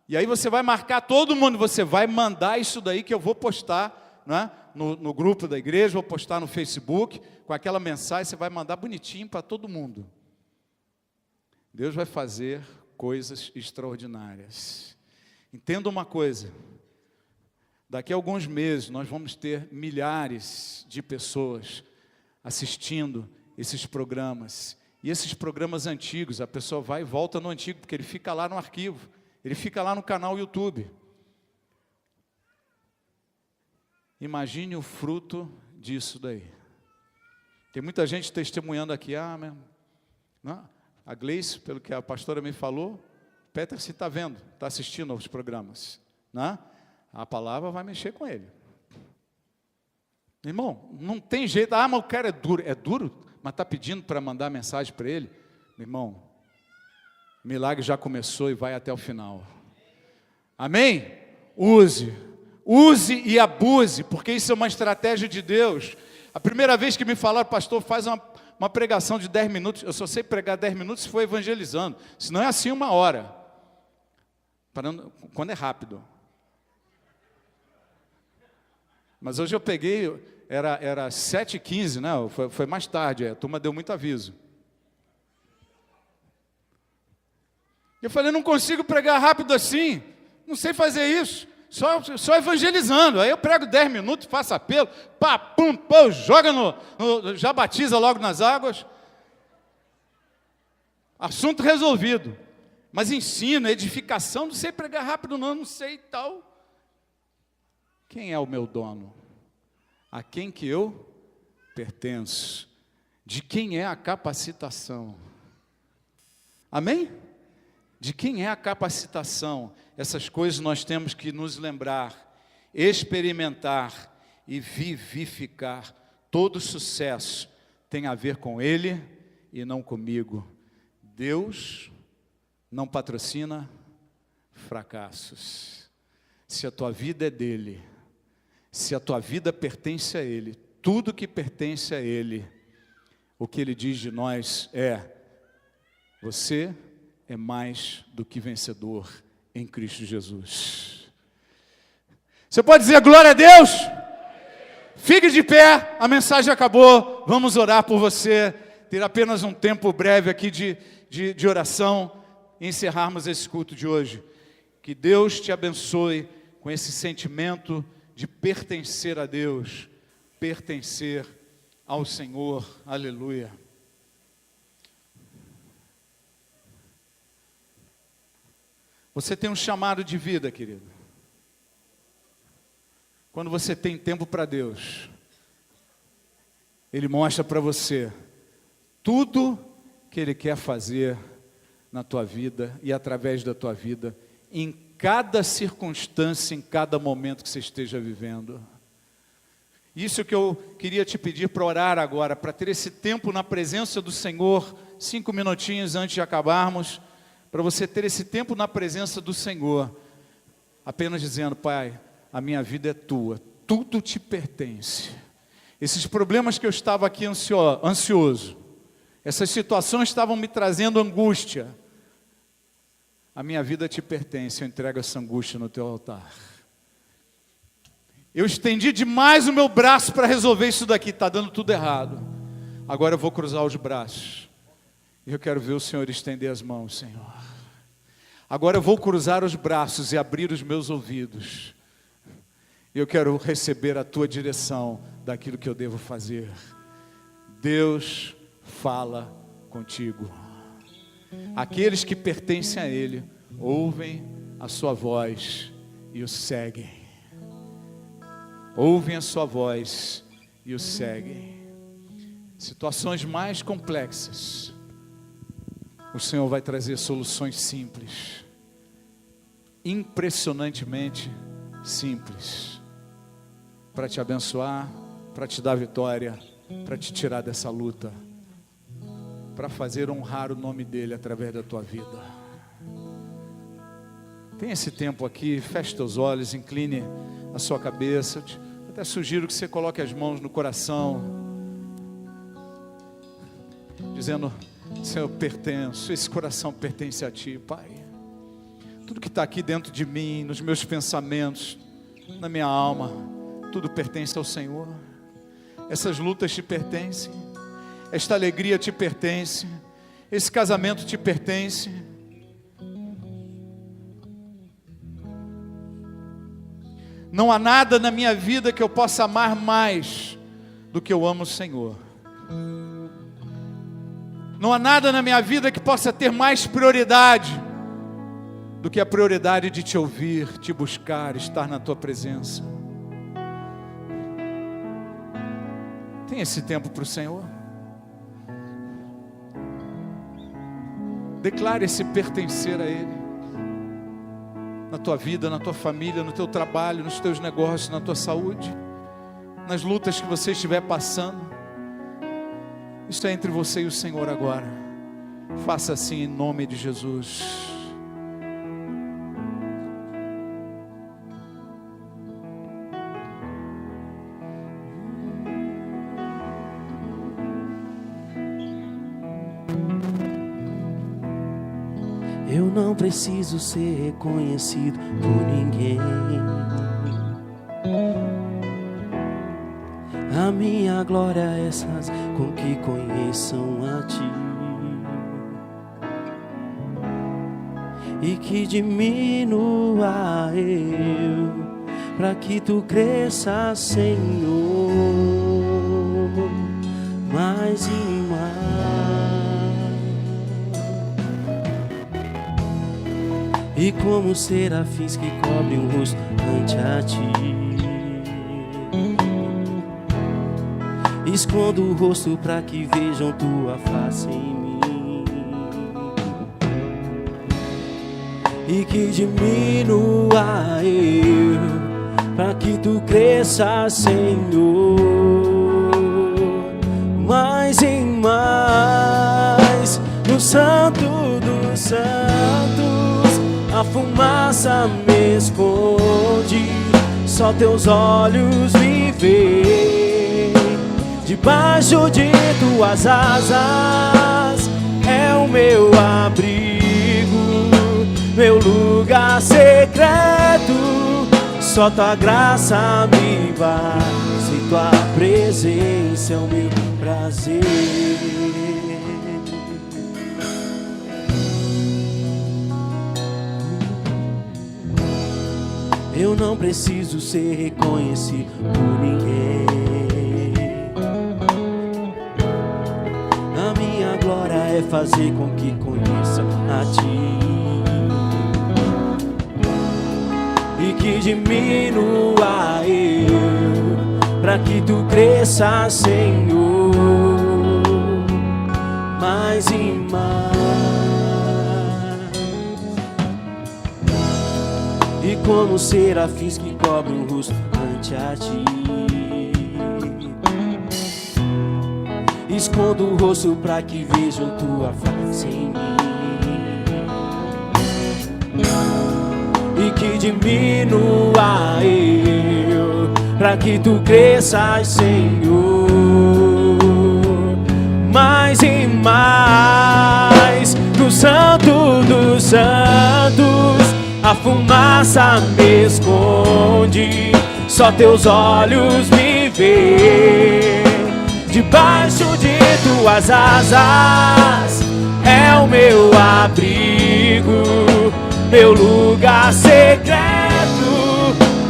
E aí você vai marcar todo mundo, você vai mandar isso daí que eu vou postar, né? No grupo da igreja, vou postar no Facebook, com aquela mensagem, você vai mandar bonitinho para todo mundo. Deus vai fazer coisas extraordinárias. Entenda uma coisa: daqui a alguns meses nós vamos ter milhares de pessoas assistindo esses programas. E esses programas antigos, a pessoa vai e volta no antigo, porque ele fica lá no arquivo, ele fica lá no canal YouTube. Imagine o fruto disso daí. Tem muita gente testemunhando aqui, não, a Gleice, pelo que a pastora me falou, Peter se está vendo, está assistindo aos programas, né? A palavra vai mexer com ele. Irmão, não tem jeito, mas o cara é duro, mas está pedindo para mandar mensagem para ele. Meu irmão, o milagre já começou e vai até o final. Amém? Use e abuse, porque isso é uma estratégia de Deus. A primeira vez que me falaram, pastor, faz uma pregação de 10 minutos, eu só sei pregar 10 minutos se for evangelizando, senão é assim 1 hora, quando é rápido. Mas hoje eu peguei, era 7h15, né? Foi mais tarde, a turma deu muito aviso. Eu falei, não consigo pregar rápido assim, não sei fazer isso, só evangelizando. Aí eu prego 10 minutos, faço apelo, pá, pum, pô, joga já batiza logo nas águas. Assunto resolvido. Mas ensino, edificação, não sei pregar rápido não sei e tal. Quem é o meu dono? A quem que eu pertenço? De quem é a capacitação? Amém? De quem é a capacitação? Essas coisas nós temos que nos lembrar, experimentar e vivificar. Todo sucesso tem a ver com Ele e não comigo. Deus não patrocina fracassos. Se a tua vida é dele, se a tua vida pertence a Ele, tudo que pertence a Ele, o que Ele diz de nós é: você é mais do que vencedor em Cristo Jesus. Você pode dizer glória a Deus? Fique de pé, a mensagem acabou, vamos orar por você, ter apenas um tempo breve aqui de oração e encerrarmos esse culto de hoje. Que Deus te abençoe com esse sentimento de pertencer a Deus, pertencer ao Senhor, aleluia. Você tem um chamado de vida, querido. Quando você tem tempo para Deus, Ele mostra para você tudo que Ele quer fazer na tua vida e através da tua vida, em cada circunstância, em cada momento que você esteja vivendo. Isso que eu queria te pedir para orar agora, para ter esse tempo na presença do Senhor, 5 minutinhos antes de acabarmos, para você ter esse tempo na presença do Senhor, apenas dizendo: Pai, a minha vida é tua, tudo te pertence. Esses problemas que eu estava aqui ansioso, essas situações estavam me trazendo angústia, a minha vida te pertence, eu entrego essa angústia no teu altar. Eu estendi demais o meu braço para resolver isso daqui, está dando tudo errado. Agora eu vou cruzar os braços. Eu quero ver o Senhor estender as mãos, Senhor. Agora eu vou cruzar os braços e abrir os meus ouvidos. Eu quero receber a tua direção daquilo que eu devo fazer. Deus fala contigo. Aqueles que pertencem a Ele ouvem a sua voz e o seguem. Ouvem a sua voz e o seguem. Situações mais complexas, o Senhor vai trazer soluções simples, impressionantemente simples, para te abençoar, para te dar vitória, para te tirar dessa luta, para fazer honrar o nome dEle através da tua vida. Tem esse tempo aqui, feche teus olhos, incline a sua cabeça. Eu até sugiro que você coloque as mãos no coração, dizendo: Senhor, eu pertenço, esse coração pertence a Ti, Pai. Tudo que está aqui dentro de mim, nos meus pensamentos, na minha alma, tudo pertence ao Senhor. Essas lutas te pertencem, esta alegria te pertence, esse casamento te pertence. Não há nada na minha vida que eu possa amar mais do que eu amo o Senhor. Não há nada na minha vida que possa ter mais prioridade do que a prioridade de te ouvir, te buscar, estar na tua presença. Tem esse tempo para o Senhor. Declare esse pertencer a Ele. Na tua vida, na tua família, no teu trabalho, nos teus negócios, na tua saúde, nas lutas que você estiver passando. Isso é entre você e o Senhor agora. Faça assim em nome de Jesus. Eu não preciso ser reconhecido por ninguém. A minha glória é essas com que conheçam a Ti, e que diminua eu, para que Tu cresças, Senhor, mais e mais. E como serafins que cobrem o rosto ante a Ti, escondo o rosto para que vejam Tua face em mim, e que diminua eu, para que Tu cresças, Senhor, mais e mais. No Santo dos Santos a fumaça me esconde, só Teus olhos me veem. Debaixo de Tuas asas é o meu abrigo, meu lugar secreto. Só Tua graça me basta, e Tua presença é o meu prazer. Eu não preciso ser reconhecido por ninguém. A minha glória é fazer com que conheçam a Ti, e que diminua eu, para que Tu cresças, Senhor, mais e mais. E como serafins que cobrem o rosto ante a Ti, escondo o rosto para que vejam Tua face em mim, e que diminua eu, para que Tu cresças, Senhor, mais e mais. No Santo dos Santos a fumaça me esconde, só Teus olhos me veem. Debaixo de Tuas asas é o meu abrigo, meu lugar secreto.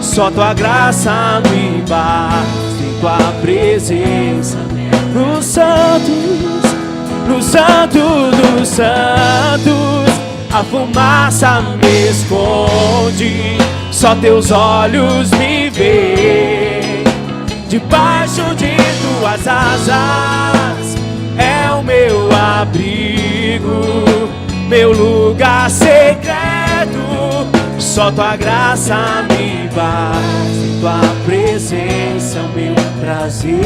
Só Tua graça me basta, em Tua presença. No Santo dos Santos a fumaça me esconde, só Teus olhos me veem. Debaixo de Tuas asas é o meu abrigo, meu lugar secreto. Só Tua graça me basta, em Tua presença é o meu prazer.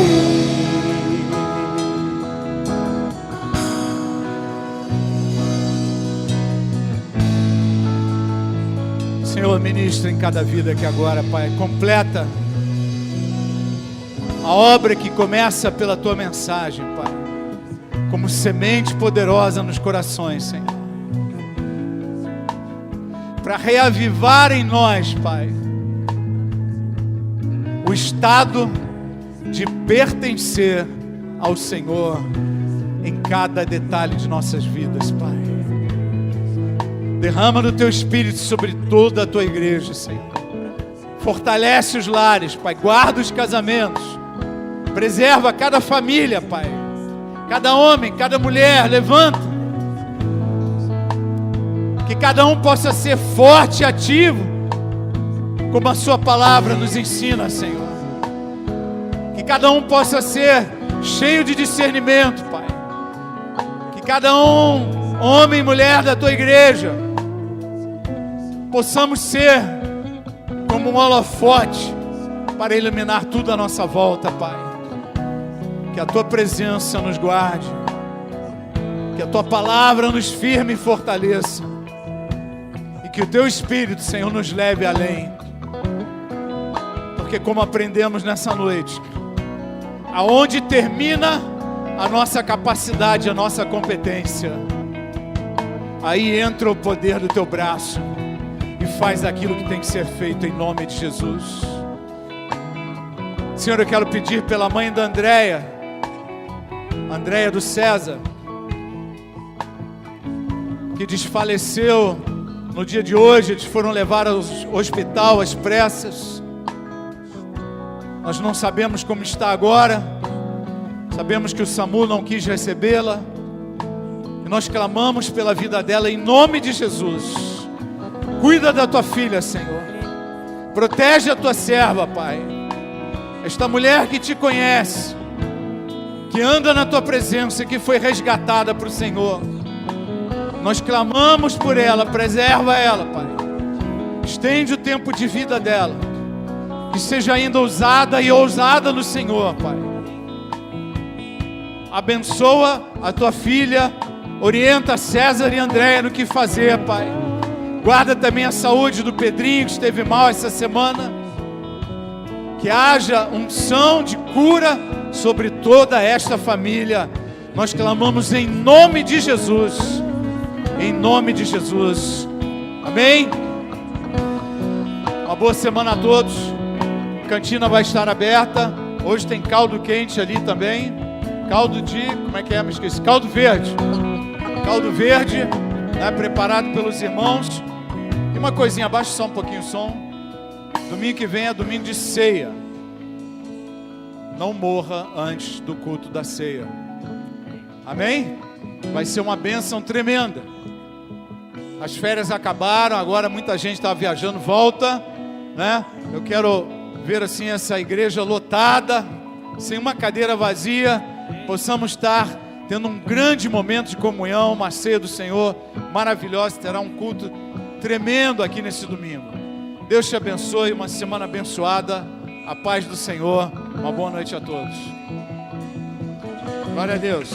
Senhor, ministra em cada vida aqui agora, Pai. Completa a obra que começa pela Tua mensagem, Pai, como semente poderosa nos corações, Senhor, para reavivar em nós, Pai, o estado de pertencer ao Senhor em cada detalhe de nossas vidas, Pai. Derrama do Teu Espírito sobre toda a Tua igreja, Senhor. Fortalece os lares, Pai. Guarda os casamentos. Preserva cada família, Pai. Cada homem, cada mulher, levanta. Que cada um possa ser forte e ativo, como a Sua palavra nos ensina, Senhor. Que cada um possa ser cheio de discernimento, Pai. Que cada um homem e mulher da tua igreja, possamos ser como um holofote para iluminar tudo à nossa volta, Pai. Que a tua presença nos guarde, que a tua palavra nos firme e fortaleça, e que o teu Espírito, Senhor, nos leve além. Porque como aprendemos nessa noite, aonde termina a nossa capacidade, a nossa competência, aí entra o poder do teu braço e faz aquilo que tem que ser feito em nome de Jesus. Senhor, eu quero pedir pela mãe da Andréia do César, que desfaleceu no dia de hoje. Eles foram levar ao hospital às pressas. Nós não sabemos como está agora. Sabemos que o SAMU não quis recebê-la. E nós clamamos pela vida dela em nome de Jesus. Cuida da tua filha, Senhor. Protege a tua serva, Pai. Esta mulher que te conhece, que anda na tua presença e que foi resgatada para o Senhor. Nós clamamos por ela, preserva ela, Pai. Estende o tempo de vida dela, que seja ainda ousada e ousada no Senhor, Pai. Abençoa a tua filha, orienta César e Andréia no que fazer, Pai. Guarda também a saúde do Pedrinho, que esteve mal essa semana. Que haja unção de cura sobre toda esta família. Nós clamamos em nome de Jesus. Em nome de Jesus. Amém? Uma boa semana a todos. A cantina vai estar aberta. Hoje tem caldo quente ali também. Caldo de... como é que é? Me esqueci. Caldo verde. Caldo verde, né, preparado pelos irmãos. E uma coisinha, abaixa só um pouquinho o som. Domingo que vem é domingo de ceia. Não morra antes do culto da ceia. Amém? Vai ser uma bênção tremenda. As férias acabaram, agora muita gente está viajando, volta, né? Eu quero ver assim essa igreja lotada, sem uma cadeira vazia. Possamos estar tendo um grande momento de comunhão, uma ceia do Senhor maravilhosa. Terá um culto tremendo aqui nesse domingo. Deus te abençoe, uma semana abençoada, a paz do Senhor, uma boa noite a todos. Glória a Deus.